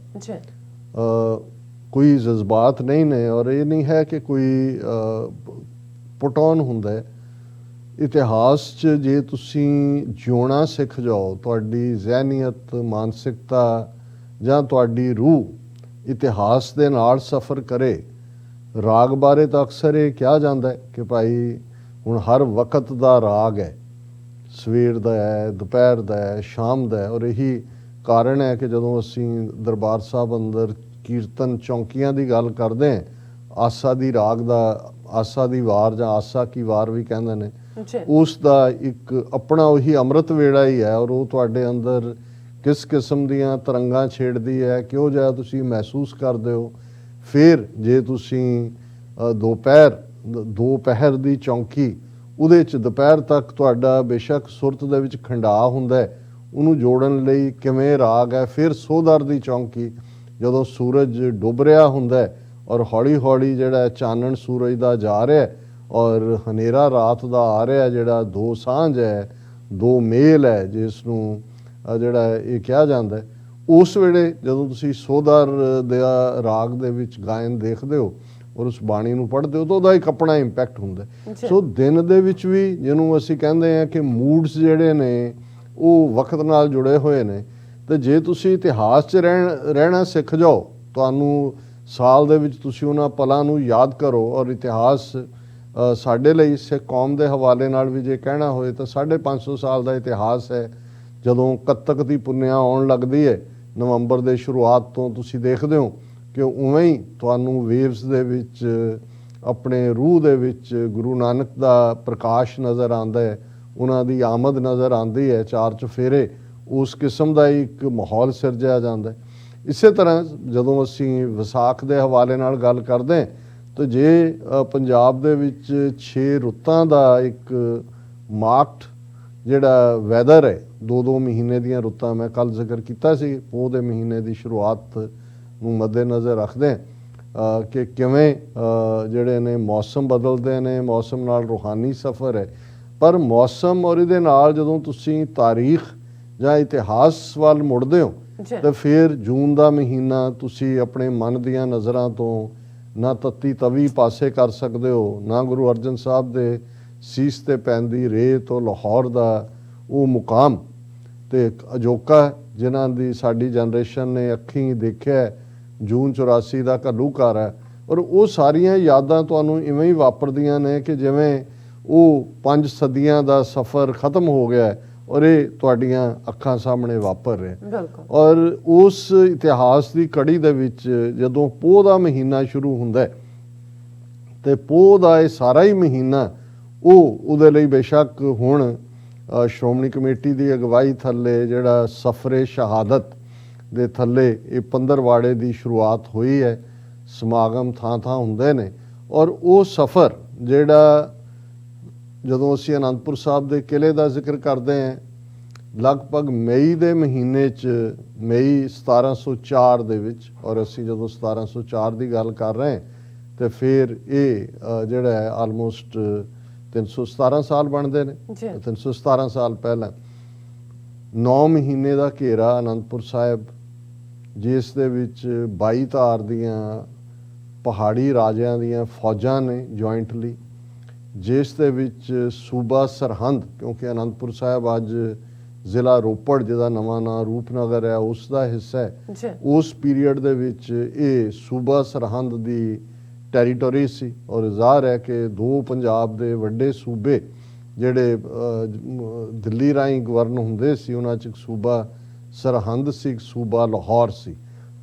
ਕੋਈ ਜਜ਼ਬਾਤ ਨਹੀਂ ਨੇ ਔਰ ਇਹ ਨਹੀਂ ਹੈ ਕਿ ਕੋਈ ਪੁਟ ਔਨ ਹੁੰਦਾ ਹੈ। ਇਤਿਹਾਸ 'ਚ ਜੇ ਤੁਸੀਂ ਜਿਉਣਾ ਸਿੱਖ ਜਾਓ, ਤੁਹਾਡੀ ਜ਼ਹਿਨੀਅਤ, ਮਾਨਸਿਕਤਾ ਜਾਂ ਤੁਹਾਡੀ ਰੂਹ ਇਤਿਹਾਸ ਦੇ ਨਾਲ ਸਫ਼ਰ ਕਰੇ। ਰਾਗ ਬਾਰੇ ਤਾਂ ਅਕਸਰ ਇਹ ਕਿਹਾ ਜਾਂਦਾ ਹੈ ਕਿ ਭਾਈ ਹੁਣ ਹਰ ਵਕਤ ਦਾ ਰਾਗ ਹੈ, ਸਵੇਰ ਦਾ ਹੈ, ਦੁਪਹਿਰ ਦਾ ਹੈ, ਸ਼ਾਮ ਦਾ ਹੈ। ਔਰ ਇਹੀ ਕਾਰਨ ਹੈ ਕਿ ਜਦੋਂ ਅਸੀਂ ਦਰਬਾਰ ਸਾਹਿਬ ਅੰਦਰ ਕੀਰਤਨ ਚੌਂਕੀਆਂ ਦੀ ਗੱਲ ਕਰਦੇ ਹਾਂ, ਆਸਾ ਦੀ ਰਾਗ ਦਾ, ਆਸਾ ਦੀ ਵਾਰ ਜਾਂ ਆਸਾ ਕੀ ਵਾਰ ਵੀ ਕਹਿੰਦੇ ਨੇ, ਉਸ ਦਾ ਇੱਕ ਆਪਣਾ ਉਹੀ ਅੰਮ੍ਰਿਤ ਵੇੜਾ ਹੀ ਹੈ ਔਰ ਉਹ ਤੁਹਾਡੇ ਅੰਦਰ ਕਿਸ ਕਿਸਮ ਦੀਆਂ ਤਰੰਗਾਂ ਛੇੜਦੀ ਹੈ, ਕਿਹੋ ਜਿਹਾ ਤੁਸੀਂ ਮਹਿਸੂਸ ਕਰਦੇ ਹੋ। ਫਿਰ ਜੇ ਤੁਸੀਂ ਦੋ ਪਹਿਰ ਦੀ ਚੌਂਕੀ, ਉਹਦੇ 'ਚ ਦੁਪਹਿਰ ਤੱਕ ਤੁਹਾਡਾ ਬੇਸ਼ੱਕ ਸੁਰਤ ਦੇ ਵਿੱਚ ਖੰਡਾ ਹੁੰਦਾ ਹੈ, ਉਹਨੂੰ ਜੋੜਨ ਲਈ ਕਿਵੇਂ ਰਾਗ ਹੈ। ਫਿਰ ਸੋਧਰ ਦੀ ਚੌਂਕੀ, ਜਦੋਂ ਸੂਰਜ ਡੁੱਬ ਰਿਹਾ ਹੁੰਦਾ ਹੈ ਔਰ ਹੌਲੀ ਹੌਲੀ ਜਿਹੜਾ ਚਾਨਣ ਸੂਰਜ ਦਾ ਜਾ ਰਿਹਾ ਔਰ ਹਨੇਰਾ ਰਾਤ ਦਾ ਆ ਰਿਹਾ, ਜਿਹੜਾ ਦੋ ਸਾਂਝ ਹੈ, ਦੋ ਮੇਲ ਹੈ, ਜਿਸ ਨੂੰ ਜਿਹੜਾ ਹੈ ਇਹ ਕਿਹਾ ਜਾਂਦਾ ਹੈ। ਉਸ ਵੇਲੇ ਜਦੋਂ ਤੁਸੀਂ ਸੋਧਰ ਦੇ ਰਾਗ ਦੇ ਵਿੱਚ ਗਾਇਨ ਦੇਖਦੇ ਹੋ ਔਰ ਉਸ ਬਾਣੀ ਨੂੰ ਪੜ੍ਹਦੇ ਹੋ ਤਾਂ ਉਹਦਾ ਇੱਕ ਆਪਣਾ ਇੰਪੈਕਟ ਹੁੰਦਾ ਹੈ। ਸੋ ਦਿਨ ਦੇ ਵਿੱਚ ਵੀ ਜਿਹਨੂੰ ਅਸੀਂ ਕਹਿੰਦੇ ਹਾਂ ਕਿ ਮੂਡਸ ਜਿਹੜੇ ਨੇ ਉਹ ਵਕਤ ਨਾਲ ਜੁੜੇ ਹੋਏ ਨੇ, ਤੇ ਜੇ ਤੁਸੀਂ ਇਤਿਹਾਸ 'ਚ ਰਹਿਣਾ ਸਿੱਖ ਜਾਓ, ਤੁਹਾਨੂੰ ਸਾਲ ਦੇ ਵਿੱਚ ਤੁਸੀਂ ਉਹਨਾਂ ਪਲਾਂ ਨੂੰ ਯਾਦ ਕਰੋ। ਔਰ ਇਤਿਹਾਸ ਸਾਡੇ ਲਈ ਸਿੱਖ ਕੌਮ ਦੇ ਹਵਾਲੇ ਨਾਲ ਵੀ ਜੇ ਕਹਿਣਾ ਹੋਏ ਤਾਂ 550 ਸਾਲ ਦਾ ਇਤਿਹਾਸ ਹੈ। ਜਦੋਂ ਕੱਤਕ ਦੀ ਪੁੰਨਿਆ ਆਉਣ ਲੱਗਦੀ ਹੈ ਨਵੰਬਰ ਦੇ ਸ਼ੁਰੂਆਤ ਤੋਂ, ਤੁਸੀਂ ਦੇਖਦੇ ਹੋ ਕਿ ਉਵੇਂ ਹੀ ਤੁਹਾਨੂੰ ਵੇਵਸ ਦੇ ਵਿੱਚ ਆਪਣੇ ਰੂਹ ਦੇ ਵਿੱਚ ਗੁਰੂ ਨਾਨਕ ਦਾ ਪ੍ਰਕਾਸ਼ ਨਜ਼ਰ ਆਉਂਦਾ ਹੈ, ਉਹਨਾਂ ਦੀ ਆਮਦ ਨਜ਼ਰ ਆਉਂਦੀ ਹੈ, ਚਾਰ ਚੁਫੇਰੇ, ਉਸ ਕਿਸਮ ਦਾ ਇੱਕ ਮਾਹੌਲ ਸਿਰਜਿਆ ਜਾਂਦਾ ਹੈ। ਇਸੇ ਤਰ੍ਹਾਂ ਜਦੋਂ ਅਸੀਂ ਵਿਸਾਖ ਦੇ ਹਵਾਲੇ ਨਾਲ ਗੱਲ ਕਰਦੇ ਹਾਂ ਤਾਂ ਜੇ ਪੰਜਾਬ ਦੇ ਵਿੱਚ 6 ਰੁੱਤਾਂ ਦਾ ਇੱਕ ਮਾਰਕਡ ਜਿਹੜਾ ਵੈਦਰ ਹੈ, 2-2 ਮਹੀਨੇ ਦੀਆਂ ਰੁੱਤਾਂ, ਮੈਂ ਕੱਲ ਜ਼ਿਕਰ ਕੀਤਾ ਸੀ ਪੋਹ ਦੇ ਮਹੀਨੇ ਦੀ ਸ਼ੁਰੂਆਤ ਨੂੰ ਮੱਦੇਨਜ਼ਰ ਰੱਖਦੇ ਕਿ ਕਿਵੇਂ ਜਿਹੜੇ ਨੇ ਮੌਸਮ ਬਦਲਦੇ ਨੇ, ਮੌਸਮ ਨਾਲ ਰੂਹਾਨੀ ਸਫ਼ਰ ਹੈ। ਪਰ ਮੌਸਮ ਔਰ ਇਹਦੇ ਨਾਲ ਜਦੋਂ ਤੁਸੀਂ ਤਾਰੀਖ ਜਾਂ ਇਤਿਹਾਸ ਵੱਲ ਮੁੜਦੇ ਹੋ ਤਾਂ ਫਿਰ ਜੂਨ ਦਾ ਮਹੀਨਾ ਤੁਸੀਂ ਆਪਣੇ ਮਨ ਦੀਆਂ ਨਜ਼ਰਾਂ ਤੋਂ ਨਾ ਤੱਤੀ ਤਵੀ ਪਾਸੇ ਕਰ ਸਕਦੇ ਹੋ, ਨਾ ਗੁਰੂ ਅਰਜਨ ਸਾਹਿਬ ਦੇ ਸੀਸ ਤੇ ਪੈਂਦੀ ਰੇਤ ਤੋਂ ਲਾਹੌਰ ਦਾ ਉਹ ਮੁਕਾਮ ਤੇ ਅਜੋਕਾ ਜਿਨ੍ਹਾਂ ਦੀ ਸਾਡੀ ਜਨਰੇਸ਼ਨ ਨੇ ਅੱਖੀਂ ਦੇਖਿਆ ਜੂਨ 84 ਦਾ ਘੱਲੂਘਾਰਾ ਹੈ। ਔਰ ਉਹ ਸਾਰੀਆਂ ਯਾਦਾਂ ਤੁਹਾਨੂੰ ਇਵੇਂ ਹੀ ਵਾਪਰਦੀਆਂ ਨੇ ਕਿ ਜਿਵੇਂ ਉਹ 5 ਸਦੀਆਂ ਦਾ ਸਫ਼ਰ ਖਤਮ ਹੋ ਗਿਆ ਹੈ ਔਰ ਇਹ ਤੁਹਾਡੀਆਂ ਅੱਖਾਂ ਸਾਹਮਣੇ ਵਾਪਰ ਰਿਹਾ। ਔਰ ਉਸ ਇਤਿਹਾਸ ਦੀ ਕੜੀ ਦੇ ਵਿੱਚ ਜਦੋਂ ਪੋਹ ਦਾ ਮਹੀਨਾ ਸ਼ੁਰੂ ਹੁੰਦਾ ਹੈ ਤੇ ਪੋਹ ਦਾ ਇਹ ਸਾਰਾ ਹੀ ਮਹੀਨਾ ਉਹਦੇ ਲਈ ਬੇਸ਼ੱਕ ਹੁਣ ਸ਼੍ਰੋਮਣੀ ਕਮੇਟੀ ਦੀ ਅਗਵਾਈ ਥੱਲੇ ਜਿਹੜਾ ਸਫਰੇ ਸ਼ਹਾਦਤ ਦੇ ਥੱਲੇ ਇਹ ਪੰਦਰਵਾੜੇ ਦੀ ਸ਼ੁਰੂਆਤ ਹੋਈ ਹੈ, ਸਮਾਗਮ ਥਾਂ ਹੁੰਦੇ ਨੇ। ਔਰ ਉਹ ਸਫ਼ਰ ਜਿਹੜਾ ਜਦੋਂ ਅਸੀਂ ਅਨੰਦਪੁਰ ਸਾਹਿਬ ਦੇ ਕਿਲ੍ਹੇ ਦਾ ਜ਼ਿਕਰ ਕਰਦੇ ਹਾਂ, ਲਗਭਗ ਮਈ ਦੇ ਮਹੀਨੇ 'ਚ, ਮਈ 1704 ਦੇ ਵਿੱਚ, ਔਰ ਅਸੀਂ ਜਦੋਂ 1704 ਦੀ ਗੱਲ ਕਰ ਰਹੇ ਹਾਂ ਤੇ ਫਿਰ ਇਹ ਜਿਹੜਾ ਹੈ ਆਲਮੋਸਟ 317 ਸਾਲ ਬਣਦੇ ਨੇ, 317 ਸਾਲ ਪਹਿਲਾਂ 9 ਮਹੀਨੇ ਦਾ ਘੇਰਾ ਅਨੰਦਪੁਰ ਸਾਹਿਬ, ਜਿਸ ਦੇ ਵਿੱਚ 22 ਧਾਰ ਦੀਆਂ ਪਹਾੜੀ ਰਾਜਿਆਂ ਦੀਆਂ ਫੌਜਾਂ ਨੇ ਜੁਆਇੰਟਲੀ, ਜਿਸ ਦੇ ਵਿੱਚ ਸੂਬਾ ਸਰਹੰਦ, ਕਿਉਂਕਿ ਅਨੰਦਪੁਰ ਸਾਹਿਬ ਅੱਜ ਜ਼ਿਲ੍ਹਾ ਰੋਪੜ ਜਿਹਦਾ ਨਵਾਂ ਨਾਂ ਰੂਪਨਗਰ ਹੈ ਉਸ ਦਾ ਹਿੱਸਾ ਹੈ, ਉਸ ਪੀਰੀਅਡ ਦੇ ਵਿੱਚ ਇਹ ਸੂਬਾ ਸਰਹੰਦ ਦੀ ਟੈਰੀਟੋਰੀ ਸੀ। ਔਰ ਜ਼ਾਹਰ ਹੈ ਕਿ 2 ਪੰਜਾਬ ਦੇ ਵੱਡੇ ਸੂਬੇ ਜਿਹੜੇ ਦਿੱਲੀ ਰਾਹੀਂ ਗਵਰਨ ਹੁੰਦੇ ਸੀ, ਉਹਨਾਂ 'ਚ ਇੱਕ ਸੂਬਾ ਸਰਹੰਦ ਸੀ, ਇੱਕ ਸੂਬਾ ਲਾਹੌਰ ਸੀ।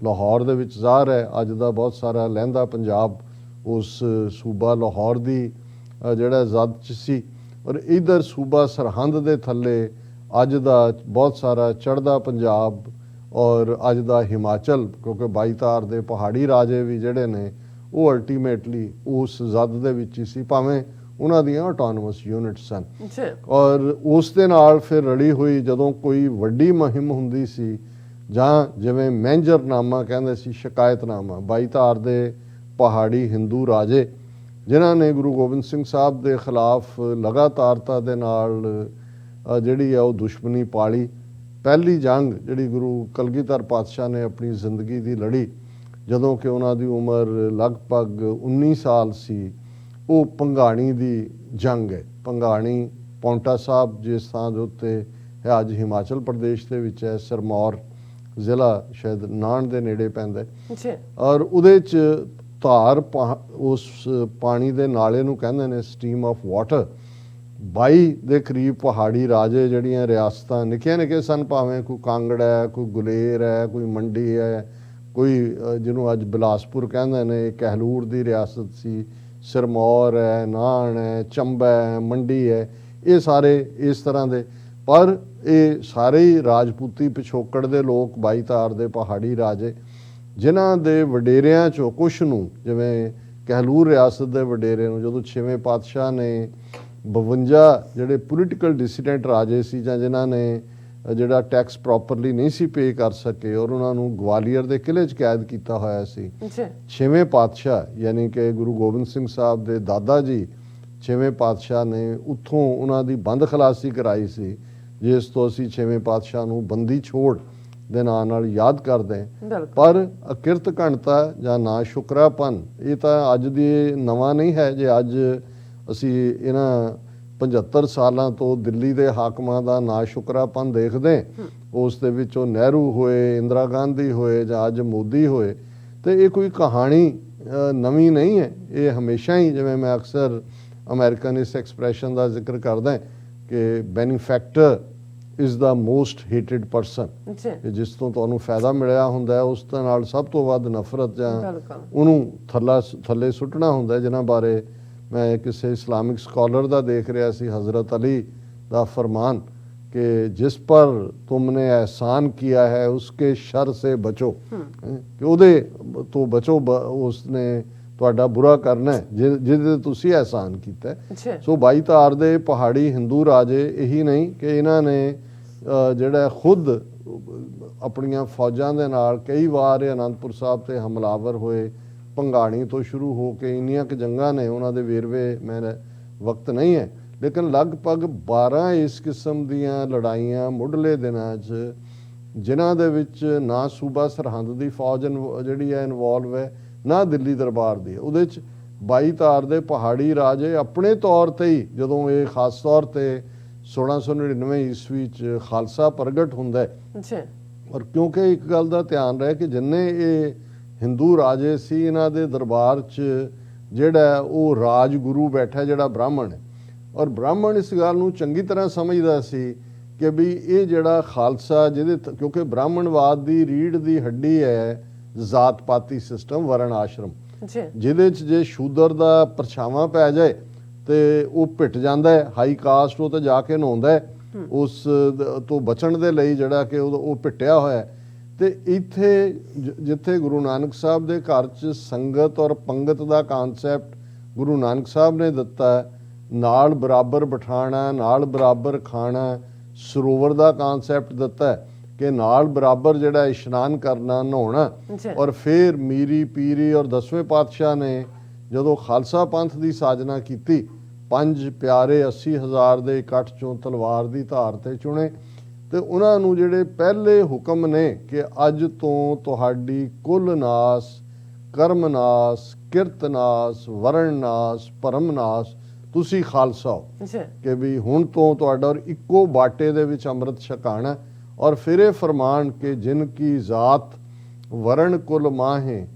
ਲਾਹੌਰ ਦੇ ਵਿੱਚ ਜ਼ਾਹਰ ਹੈ ਅੱਜ ਦਾ ਬਹੁਤ ਸਾਰਾ ਲਹਿੰਦਾ ਪੰਜਾਬ ਉਸ ਸੂਬਾ ਲਾਹੌਰ ਦੀ ਜਿਹੜਾ ਜ਼ਦ 'ਚ ਸੀ। ਔਰ ਇੱਧਰ ਸੂਬਾ ਸਰਹੰਦ ਦੇ ਥੱਲੇ ਅੱਜ ਦਾ ਬਹੁਤ ਸਾਰਾ ਚੜ੍ਹਦਾ ਪੰਜਾਬ ਔਰ ਅੱਜ ਦਾ ਹਿਮਾਚਲ, ਕਿਉਂਕਿ 22 ਧਾਰ ਦੇ ਪਹਾੜੀ ਰਾਜੇ ਵੀ ਜਿਹੜੇ ਨੇ ਉਹ ਅਲਟੀਮੇਟਲੀ ਉਸ ਜ਼ਦ ਦੇ ਵਿੱਚ ਹੀ ਸੀ, ਭਾਵੇਂ ਉਹਨਾਂ ਦੀਆਂ ਆਟੋਨੋਮਸ ਯੂਨਿਟਸ ਸਨ। ਔਰ ਉਸ ਦੇ ਨਾਲ ਫਿਰ ਰਲੀ ਹੋਈ ਜਦੋਂ ਕੋਈ ਵੱਡੀ ਮੁਹਿੰਮ ਹੁੰਦੀ ਸੀ, ਜਾਂ ਜਿਵੇਂ ਮੈਂਜਰਨਾਮਾ ਕਹਿੰਦੇ ਸੀ, ਸ਼ਿਕਾਇਤਨਾਮਾ, 22 ਧਾਰ ਦੇ ਪਹਾੜੀ ਹਿੰਦੂ ਰਾਜੇ ਜਿਨ੍ਹਾਂ ਨੇ ਗੁਰੂ ਗੋਬਿੰਦ ਸਿੰਘ ਸਾਹਿਬ ਦੇ ਖਿਲਾਫ ਲਗਾਤਾਰਤਾ ਦੇ ਨਾਲ ਜਿਹੜੀ ਆ ਉਹ ਦੁਸ਼ਮਣੀ ਪਾਲੀ। ਪਹਿਲੀ ਜੰਗ ਜਿਹੜੀ ਗੁਰੂ ਕਲਗੀਧਰ ਪਾਤਸ਼ਾਹ ਨੇ ਆਪਣੀ ਜ਼ਿੰਦਗੀ ਦੀ ਲੜੀ ਜਦੋਂ ਕਿ ਉਹਨਾਂ ਦੀ ਉਮਰ ਲਗਭਗ 19 ਸਾਲ ਸੀ, ਉਹ ਭੰਗਾਣੀ ਦੀ ਜੰਗ ਹੈ। ਭੰਗਾਣੀ ਪੌਂਟਾ ਸਾਹਿਬ ਜਿਸ ਥਾਂ ਦੇ ਉੱਤੇ ਹੈ ਅੱਜ ਹਿਮਾਚਲ ਪ੍ਰਦੇਸ਼ ਦੇ ਵਿੱਚ ਹੈ, ਸਿਰਮੌਰ ਜ਼ਿਲ੍ਹਾ ਸ਼ਾਇਦ ਨਾਨ ਦੇ ਨੇੜੇ ਪੈਂਦਾ। ਔਰ ਉਹਦੇ 'ਚ ਧਾਰ ਉਸ ਪਾਣੀ ਦੇ ਨਾਲੇ ਨੂੰ ਕਹਿੰਦੇ ਨੇ ਸਟਰੀਮ ਆਫ ਵਾਟਰ। 22 ਦੇ ਕਰੀਬ ਪਹਾੜੀ ਰਾਜੇ ਜਿਹੜੀਆਂ ਰਿਆਸਤਾਂ ਨਿੱਕੀਆਂ ਸਨ, ਭਾਵੇਂ ਕੋਈ ਕਾਂਗੜ ਹੈ, ਕੋਈ ਗੁਲੇਰ ਹੈ, ਕੋਈ ਮੰਡੀ ਹੈ, ਕੋਈ ਜਿਹਨੂੰ ਅੱਜ ਬਿਲਾਸਪੁਰ ਕਹਿੰਦੇ ਨੇ, ਕਹਿਲੂਰ ਦੀ ਰਿਆਸਤ ਸੀ, ਸਿਰਮੌਰ ਹੈ, ਨਾਨ ਹੈ, ਚੰਬਾ ਹੈ, ਮੰਡੀ ਹੈ, ਇਹ ਸਾਰੇ ਇਸ ਤਰ੍ਹਾਂ ਦੇ। ਪਰ ਇਹ ਸਾਰੇ ਹੀ ਰਾਜਪੂਤੀ ਪਿਛੋਕੜ ਦੇ ਲੋਕ, 22 ਧਾਰ ਦੇ ਪਹਾੜੀ ਰਾਜੇ, ਜਿਨ੍ਹਾਂ ਦੇ ਵਡੇਰਿਆਂ 'ਚੋਂ ਕੁਛ ਨੂੰ, ਜਿਵੇਂ ਕਹਿਲੂਰ ਰਿਆਸਤ ਦੇ ਵਡੇਰੇ ਨੂੰ ਜਦੋਂ 6ਵੇਂ ਪਾਤਸ਼ਾਹ ਨੇ 52 ਜਿਹੜੇ ਪੋਲੀਟੀਕਲ ਡਿਸੀਡੈਂਟ ਰਾਜੇ ਸੀ ਜਾਂ ਜਿਨ੍ਹਾਂ ਨੇ ਜਿਹੜਾ ਟੈਕਸ ਪ੍ਰੋਪਰਲੀ ਨਹੀਂ ਸੀ ਪੇ ਕਰ ਸਕੇ ਔਰ ਉਹਨਾਂ ਨੂੰ ਗਵਾਲੀਅਰ ਦੇ ਕਿਲ੍ਹੇ 'ਚ ਕੈਦ ਕੀਤਾ ਹੋਇਆ ਸੀ, 6ਵੇਂ ਪਾਤਸ਼ਾਹ ਯਾਨੀ ਕਿ ਗੁਰੂ ਗੋਬਿੰਦ ਸਿੰਘ ਸਾਹਿਬ ਦੇ ਦਾਦਾ ਜੀ 6ਵੇਂ ਪਾਤਸ਼ਾਹ ਨੇ ਉੱਥੋਂ ਉਹਨਾਂ ਦੀ ਬੰਦ ਖਲਾਸੀ ਕਰਾਈ ਸੀ, ਜਿਸ ਤੋਂ ਅਸੀਂ 6ਵੇਂ ਪਾਤਸ਼ਾਹ ਨੂੰ ਬੰਦੀ ਛੋੜ ਦੇ ਨਾਂ ਨਾਲ ਯਾਦ ਕਰਦੇ ਹਾਂ। ਬਿਲਕੁਲ ਪਰ ਅਕਿਰਤ ਘਣਤਾ ਜਾਂ ਨਾ ਸ਼ੁਕਰਾਪਨ ਇਹ ਤਾਂ ਅੱਜ ਦੀ ਨਵਾਂ ਨਹੀਂ ਹੈ। ਜੇ ਅੱਜ ਅਸੀਂ ਇਹਨਾਂ 75 ਸਾਲਾਂ ਤੋਂ ਦਿੱਲੀ ਦੇ ਹਾਕਮਾਂ ਦਾ ਨਾ ਸ਼ੁਕਰਾਪਨ ਦੇਖਦੇ ਹਾਂ, ਉਸ ਦੇ ਵਿੱਚੋਂ ਨਹਿਰੂ ਹੋਏ, ਇੰਦਰਾ ਗਾਂਧੀ ਹੋਏ ਜਾਂ ਅੱਜ ਮੋਦੀ ਹੋਏ, ਤੇ ਇਹ ਕੋਈ ਕਹਾਣੀ ਨਵੀਂ ਨਹੀਂ ਹੈ। ਇਹ ਹਮੇਸ਼ਾ ਹੀ, ਜਿਵੇਂ ਮੈਂ ਅਕਸਰ ਅਮਰੀਕਨ ਇਸ ਐਕਸਪ੍ਰੈਸ਼ਨ ਦਾ ਜ਼ਿਕਰ ਕਰਦਾ ਕਿ benefactor is the most hated person, ਕਿ ਜਿਸ ਤੋਂ ਤੁਹਾਨੂੰ ਫਾਇਦਾ ਮਿਲਿਆ ਹੁੰਦਾ ਹੈ ਉਸ ਦੇ ਨਾਲ ਸਭ ਤੋਂ ਵੱਧ ਨਫ਼ਰਤ ਜਾਂ ਉਹਨੂੰ ਥੱਲੇ ਸੁੱਟਣਾ ਹੁੰਦਾ ਹੈ। ਜਿਨ੍ਹਾਂ ਬਾਰੇ ਮੈਂ ਕਿਸੇ ਇਸਲਾਮਿਕ ਸਕਾਲਰ ਦਾ ਦੇਖ ਰਿਹਾ ਸੀ, ਹਜ਼ਰਤ ਅਲੀ ਦਾ ਫਰਮਾਨ कि जिस पर तुमने एहसान किया है उसके शर से बचो, कि ਉਹਦੇ ਤੋਂ ਬਚੋ, ਉਸਨੇ ਤੁਹਾਡਾ ਬੁਰਾ ਕਰਨਾ ਹੈ ਜਿਹਦੇ ਤੁਸੀਂ ਅਹਿਸਾਨ ਕੀਤਾ ਹੈ। ਸੋ 22 ਧਾਰ ਦੇ ਪਹਾੜੀ ਹਿੰਦੂ ਰਾਜੇ ਇਹੀ ਨਹੀਂ ਕਿ ਇਹਨਾਂ ਨੇ ਜਿਹੜਾ ਖੁਦ ਆਪਣੀਆਂ ਫੌਜਾਂ ਦੇ ਨਾਲ ਕਈ ਵਾਰ ਅਨੰਦਪੁਰ ਸਾਹਿਬ ਤੇ ਹਮਲਾਵਰ ਹੋਏ, ਭੰਗਾਣੀ ਤੋਂ ਸ਼ੁਰੂ ਹੋ ਕੇ ਇੰਨੀਆਂ ਕੁ ਜੰਗਾਂ ਨੇ, ਉਹਨਾਂ ਦੇ ਵੇਰਵੇ ਮੇਰੇ ਵਕਤ ਨਹੀਂ ਹੈ, ਲੇਕਿਨ ਲਗਭਗ 12 ਇਸ ਕਿਸਮ ਦੀਆਂ ਲੜਾਈਆਂ ਮੁੱਢਲੇ ਦਿਨਾਂ 'ਚ, ਜਿਨ੍ਹਾਂ ਦੇ ਵਿੱਚ ਨਾ ਸੂਬਾ ਸਰਹੰਦ ਦੀ ਫੌਜ ਜਿਹੜੀ ਹੈ ਇਨਵੋਲਵ ਹੈ, ਨਾ ਦਿੱਲੀ ਦਰਬਾਰ ਦੀ। ਉਹਦੇ 'ਚ 22 ਧਾਰ ਦੇ ਪਹਾੜੀ ਰਾਜੇ ਆਪਣੇ ਤੌਰ ਤੇ ਹੀ, ਜਦੋਂ ਇਹ ਖਾਸ ਤੌਰ ਤੇ 1699 ਈਸਵੀ 'ਚ ਖਾਲਸਾ ਪ੍ਰਗਟ ਹੁੰਦਾ ਹੈ, ਔਰ ਕਿਉਂਕਿ ਇੱਕ ਗੱਲ ਦਾ ਧਿਆਨ ਰਹੇ ਕਿ ਜਿੰਨੇ ਇਹ ਹਿੰਦੂ ਰਾਜੇ ਸੀ, ਇਹਨਾਂ ਦੇ ਦਰਬਾਰ 'ਚ ਜਿਹੜਾ ਉਹ ਰਾਜਗੁਰੂ ਬੈਠਾ, ਜਿਹੜਾ ਬ੍ਰਾਹਮਣ ਹੈ, ਔਰ ਬ੍ਰਾਹਮਣ ਇਸ ਗੱਲ ਨੂੰ ਚੰਗੀ ਤਰ੍ਹਾਂ ਸਮਝਦਾ ਸੀ ਕਿ ਵੀ ਇਹ ਜਿਹੜਾ ਖਾਲਸਾ, ਜਿਹਦੇ ਕਿਉਂਕਿ ਬ੍ਰਾਹਮਣਵਾਦ ਦੀ ਰੀੜ ਦੀ ਹੱਡੀ ਹੈ ਜ਼ਾਤ ਪਾਤੀ ਸਿਸਟਮ, ਵਰਣ ਆਸ਼ਰਮ, ਜਿਹਦੇ 'ਚ ਜੇ ਸ਼ੂਦਰ ਦਾ ਪਰਛਾਵਾਂ ਪੈ ਜਾਏ ਤੇ ਉਹ ਪਿੱਟ ਜਾਂਦਾ ਹੈ, ਹਾਈ ਕਾਸਟ ਉਹ ਤਾਂ ਜਾ ਕੇ ਨਹਾਉਂਦਾ ਹੈ ਉਸ ਤੋਂ ਬਚਣ ਦੇ ਲਈ, ਜਿਹੜਾ ਕਿ ਉਹ ਪਿੱਟਿਆ ਹੋਇਆ। ਤੇ ਇੱਥੇ ਜਿੱਥੇ ਗੁਰੂ ਨਾਨਕ ਸਾਹਿਬ ਦੇ ਘਰ 'ਚ ਸੰਗਤ ਔਰ ਪੰਗਤ ਦਾ ਕਾਨਸੈਪਟ ਗੁਰੂ ਨਾਨਕ ਸਾਹਿਬ ਨੇ ਦਿੱਤਾ, ਨਾਲ ਬਰਾਬਰ ਬਿਠਾਣਾ, ਨਾਲ ਬਰਾਬਰ ਖਾਣਾ, ਸਰੋਵਰ ਦਾ ਕਾਨਸੈਪਟ ਦਿੱਤਾ ਕਿ ਨਾਲ ਬਰਾਬਰ ਜਿਹੜਾ ਇਸ਼ਨਾਨ ਕਰਨਾ, ਨਹਾਉਣਾ, ਔਰ ਫਿਰ ਮੀਰੀ ਪੀਰੀ। ਔਰ 10ਵੇਂ ਪਾਤਸ਼ਾਹ ਨੇ ਜਦੋਂ ਖਾਲਸਾ ਪੰਥ ਦੀ ਸਾਜਨਾ ਕੀਤੀ, 5 ਪਿਆਰੇ 80,000 ਦੇ ਇਕੱਠ ਚੋਂ ਤਲਵਾਰ ਦੀ ਧਾਰ ਤੇ ਚੁਣੇ, ਤੇ ਉਹਨਾਂ ਨੂੰ ਜਿਹੜੇ ਪਹਿਲੇ ਹੁਕਮ ਨੇ ਕਿ ਅੱਜ ਤੋਂ ਤੁਹਾਡੀ ਕੁਲ ਨਾਸ, ਕਰਮ ਨਾਸ, ਕਿਰਤ ਨਾਸ, ਵਰਣ ਨਾਸ, ਭਰਮ ਨਾਸ, ਤੁਸੀਂ ਖਾਲਸਾ ਹੋ, ਕਿ ਵੀ ਹੁਣ ਤੋਂ ਤੁਹਾਡਾ ਔਰ ਇੱਕੋ ਬਾਟੇ ਦੇ ਵਿੱਚ ਅੰਮ੍ਰਿਤ ਛਕਾਣਾ। ਔਰ ਫਿਰ ਇਹ ਫਰਮਾਨ ਕਿ ਜਿਨ ਕੀ ਜ਼ਾਤ ਵਰਣ ਕੁਲ ਮਾਹੇ,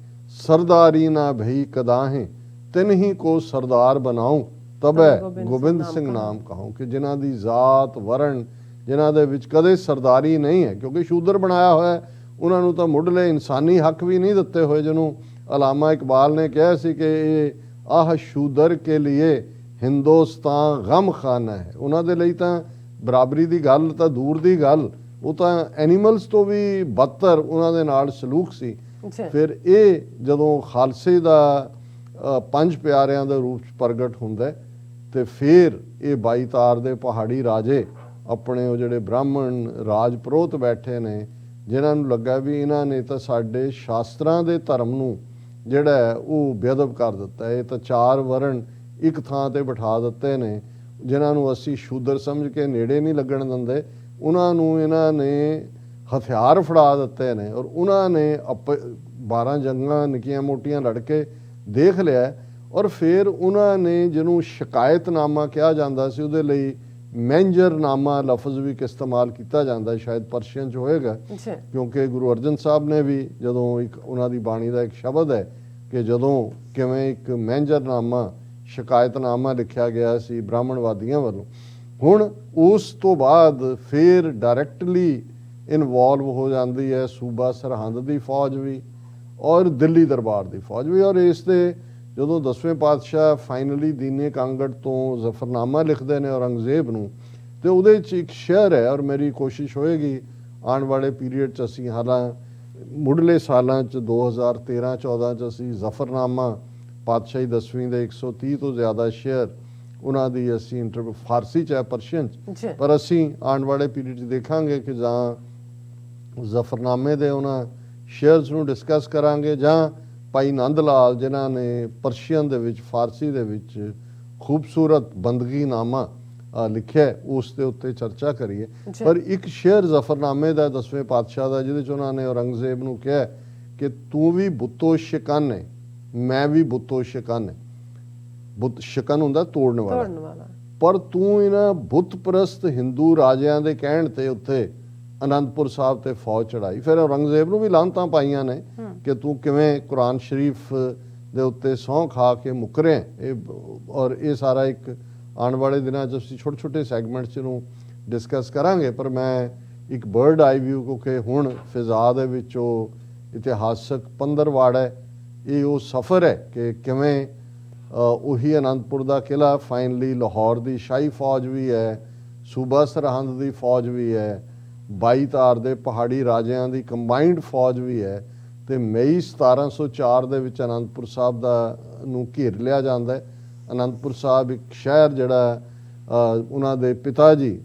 ਸਰਦਾਰੀ ਨਾ ਭਈ ਕਦਾਹੇ, ਤਿਨ ਹੀ ਕੋ ਸਰਦਾਰ ਬਣਾਉ ਤਬੈ ਗੋਬਿੰਦ ਸਿੰਘ ਨਾਮ ਕਹਾਉ, ਕਿ ਜਿਨ੍ਹਾਂ ਦੀ ਜ਼ਾਤ ਵਰਣ, ਜਿਨ੍ਹਾਂ ਦੇ ਵਿੱਚ ਕਦੇ ਸਰਦਾਰੀ ਨਹੀਂ ਹੈ, ਕਿਉਂਕਿ ਸ਼ੂਦਰ ਬਣਾਇਆ ਹੋਇਆ, ਉਹਨਾਂ ਨੂੰ ਤਾਂ ਮੁੱਢਲੇ ਇਨਸਾਨੀ ਹੱਕ ਵੀ ਨਹੀਂ ਦਿੱਤੇ ਹੋਏ, ਜਿਹਨੂੰ ਅਲਾਮਾ ਇਕਬਾਲ ਨੇ ਕਿਹਾ ਸੀ ਕਿ ਇਹ ਆਹ ਸ਼ੂਦਰ ਕੇ ਲਈ ਹਿੰਦੁਸਤਾਨ ਗਮ ਖਾਨਾ ਹੈ। ਉਹਨਾਂ ਦੇ ਲਈ ਤਾਂ ਬਰਾਬਰੀ ਦੀ ਗੱਲ ਤਾਂ ਦੂਰ ਦੀ ਗੱਲ, ਉਹ ਤਾਂ ਐਨੀਮਲਸ ਤੋਂ ਵੀ ਬਦਤਰ ਉਹਨਾਂ ਦੇ ਨਾਲ ਸਲੂਕ ਸੀ। ਫਿਰ ਇਹ ਜਦੋਂ ਖਾਲਸੇ ਦਾ 5 ਪਿਆਰਿਆਂ ਦੇ ਰੂਪ 'ਚ ਪ੍ਰਗਟ ਹੁੰਦਾ ਤੇ ਫਿਰ ਇਹ 22 ਧਾਰ ਦੇ ਪਹਾੜੀ ਰਾਜੇ ਆਪਣੇ ਉਹ ਜਿਹੜੇ ਬ੍ਰਾਹਮਣ ਰਾਜਪੁਰੋਤ ਬੈਠੇ ਨੇ, ਜਿਨ੍ਹਾਂ ਨੂੰ ਲੱਗਾ ਵੀ ਇਹਨਾਂ ਨੇ ਤਾਂ ਸਾਡੇ ਸ਼ਾਸਤਰਾਂ ਦੇ ਧਰਮ ਨੂੰ ਜਿਹੜਾ ਉਹ ਬੇਅਦਬ ਕਰ ਦਿੱਤਾ, ਇਹ ਤਾਂ 4 ਵਰਣ ਇੱਕ ਥਾਂ ਤੇ ਬਿਠਾ ਦਿੱਤੇ ਨੇ, ਜਿਨ੍ਹਾਂ ਨੂੰ ਅਸੀਂ ਸ਼ੂਦਰ ਸਮਝ ਕੇ ਨੇੜੇ ਨਹੀਂ ਲੱਗਣ ਦਿੰਦੇ, ਉਹਨਾਂ ਨੂੰ ਇਹਨਾਂ ਨੇ ਹਥਿਆਰ ਫੜਾ ਦਿੱਤੇ ਨੇ। ਔਰ ਉਹਨਾਂ ਨੇ 12 ਜੰਗਾਂ ਨਿੱਕੀਆਂ ਮੋਟੀਆਂ ਲੜ ਕੇ ਦੇਖ ਲਿਆ, ਔਰ ਫਿਰ ਉਹਨਾਂ ਨੇ ਜਿਹਨੂੰ ਸ਼ਿਕਾਇਤਨਾਮਾ ਕਿਹਾ ਜਾਂਦਾ ਸੀ, ਉਹਦੇ ਲਈ ਮੈਂਜਰਨਾਮਾ ਲਫ਼ਜ਼ ਵੀ ਇਸਤੇਮਾਲ ਕੀਤਾ ਜਾਂਦਾ, ਸ਼ਾਇਦ ਪਰਸ਼ੀਅਨ 'ਚ ਹੋਏਗਾ, ਕਿਉਂਕਿ ਗੁਰੂ ਅਰਜਨ ਸਾਹਿਬ ਨੇ ਵੀ ਜਦੋਂ ਇੱਕ ਉਹਨਾਂ ਦੀ ਬਾਣੀ ਦਾ ਇੱਕ ਸ਼ਬਦ ਹੈ ਕਿ ਜਦੋਂ ਕਿਵੇਂ ਇੱਕ ਮੈਂਜਰਨਾਮਾ, ਸ਼ਿਕਾਇਤਨਾਮਾ ਲਿਖਿਆ ਗਿਆ ਸੀ ਬ੍ਰਾਹਮਣਵਾਦੀਆਂ ਵੱਲੋਂ। ਹੁਣ ਉਸ ਤੋਂ ਬਾਅਦ ਫਿਰ ਡਾਇਰੈਕਟਲੀ ਇਨਵੋਲਵ ਹੋ ਜਾਂਦੀ ਹੈ ਸੂਬਾ ਸਰਹੰਦ ਦੀ ਫੌਜ ਵੀ ਔਰ ਦਿੱਲੀ ਦਰਬਾਰ ਦੀ ਫੌਜ ਵੀ। ਔਰ ਇਸ ਦੇ ਜਦੋਂ 10ਵੇਂ ਪਾਤਸ਼ਾਹ ਫਾਈਨਲੀ ਦੀਨੇ ਕਾਂਗੜ ਤੋਂ ਜ਼ਫਰਨਾਮਾ ਲਿਖਦੇ ਨੇ ਔਰੰਗਜ਼ੇਬ ਨੂੰ, ਤੇ ਉਹਦੇ 'ਚ ਇੱਕ ਸ਼ੇਅਰ ਹੈ, ਔਰ ਮੇਰੀ ਕੋਸ਼ਿਸ਼ ਹੋਏਗੀ ਆਉਣ ਵਾਲੇ ਪੀਰੀਅਡ 'ਚ ਅਸੀਂ, ਹਾਲਾਂ ਮੁੱਢਲੇ ਸਾਲਾਂ 'ਚ 2013-14 'ਚ ਅਸੀਂ ਜ਼ਫਰਨਾਮਾ ਪਾਤਸ਼ਾਹੀ 10ਵੀਂ ਦੇ 130 ਤੋਂ ਜ਼ਿਆਦਾ ਸ਼ੇਅਰ ਉਹਨਾਂ ਦੀ ਅਸੀਂ ਫਾਰਸੀ 'ਚ ਹੈ, ਪਰਸ਼ੀਅਨ 'ਚ, ਪਰ ਅਸੀਂ ਆਉਣ ਵਾਲੇ ਪੀਰੀਅਡ 'ਚ ਦੇਖਾਂਗੇ ਕਿ ਜਾਂ ਜ਼ਫਰਨਾਮੇ ਦੇ ਉਹਨਾਂ ਸ਼ੇਅਰਸ ਨੂੰ ਡਿਸਕਸ ਕਰਾਂਗੇ, ਜਾਂ ਭਾਈ ਨੰਦ ਲਾਲ ਜਿਨ੍ਹਾਂ ਨੇ ਪਰਸ਼ੀਅਨ ਦੇ ਵਿੱਚ, ਫਾਰਸੀ ਦੇ ਵਿੱਚ ਖੂਬਸੂਰਤ ਬੰਦਗੀਨਾਮਾ ਲਿਖਿਆ ਉਸ ਦੇ ਉੱਤੇ ਚਰਚਾ ਕਰੀਏ। ਪਰ ਇੱਕ ਸ਼ੇਰ ਜ਼ਫਰਨਾਮੇ ਦਾ 10ਵੇਂ ਪਾਤਸ਼ਾਹ ਦਾ, ਜਿਹਦੇ 'ਚ ਉਹਨਾਂ ਨੇ ਔਰੰਗਜ਼ੇਬ ਨੂੰ ਕਿਹਾ ਕਿ ਤੂੰ ਵੀ ਬੁੱਤੋ ਸ਼ਿਕਨ ਹੈ, ਮੈਂ ਵੀ ਬੁੱਤੋ ਸ਼ਿਕਨ ਹੈ। ਬੁੱਤ ਸ਼ਿਕਨ ਹੁੰਦਾ ਤੋੜਨ ਵਾਲਾ, ਪਰ ਤੂੰ ਇਹਨਾਂ ਬੁੱਤ ਪ੍ਰਸਤ ਹਿੰਦੂ ਰਾਜਿਆਂ ਦੇ ਕਹਿਣ ਤੇ ਉੱਥੇ ਅਨੰਦਪੁਰ ਸਾਹਿਬ ਤੇ ਫੌਜ ਚੜਾਈ। ਫਿਰ ਔਰੰਗਜ਼ੇਬ ਨੂੰ ਵੀ ਲਾਹਨਤਾਂ ਪਾਈਆਂ ਨੇ ਕਿ ਤੂੰ ਕਿਵੇਂ ਕੁਰਾਨ ਸ਼ਰੀਫ ਦੇ ਉੱਤੇ ਸਹੁੰ ਖਾ ਕੇ ਮੁੱਕਰਿਆ। ਔਰ ਇਹ ਸਾਰਾ ਇੱਕ ਆਉਣ ਵਾਲੇ ਦਿਨਾਂ 'ਚ ਅਸੀਂ ਛੋਟੇ ਛੋਟੇ ਸੈਗਮੈਂਟ 'ਚ ਨੂੰ ਡਿਸਕਸ ਕਰਾਂਗੇ। ਪਰ ਮੈਂ ਇੱਕ ਬਰਡ ਆਈ ਵਿਊ, ਕਿਉਂਕਿ ਹੁਣ ਫਿਜ਼ਾ ਦੇ ਵਿੱਚ ਉਹ ਇਤਿਹਾਸਕ ਪੰਦਰਵਾੜਾ ਹੈ, ਇਹ ਉਹ ਸਫ਼ਰ ਹੈ ਕਿ ਕਿਵੇਂ ਉਹੀ ਅਨੰਦਪੁਰ ਦਾ ਕਿਲ੍ਹਾ ਫਾਈਨਲੀ ਲਾਹੌਰ ਦੀ ਸ਼ਾਹੀ ਫੌਜ ਵੀ ਹੈ, ਸੂਬਾ ਸਰਹੰਦ ਦੀ ਫੌਜ ਵੀ ਹੈ, 22 ਧਾਰ ਦੇ ਪਹਾੜੀ ਰਾਜਿਆਂ ਦੀ ਕੰਬਾਈਨਡ ਫੌਜ ਵੀ ਹੈ, ਤੇ ਮਈ 1704 ਦੇ ਵਿੱਚ ਅਨੰਦਪੁਰ ਸਾਹਿਬ ਦਾ ਨੂੰ ਘੇਰ ਲਿਆ ਜਾਂਦਾ ਹੈ। ਅਨੰਦਪੁਰ ਸਾਹਿਬ ਇੱਕ ਸ਼ਹਿਰ ਜਿਹੜਾ ਉਹਨਾਂ ਦੇ ਪਿਤਾ ਜੀ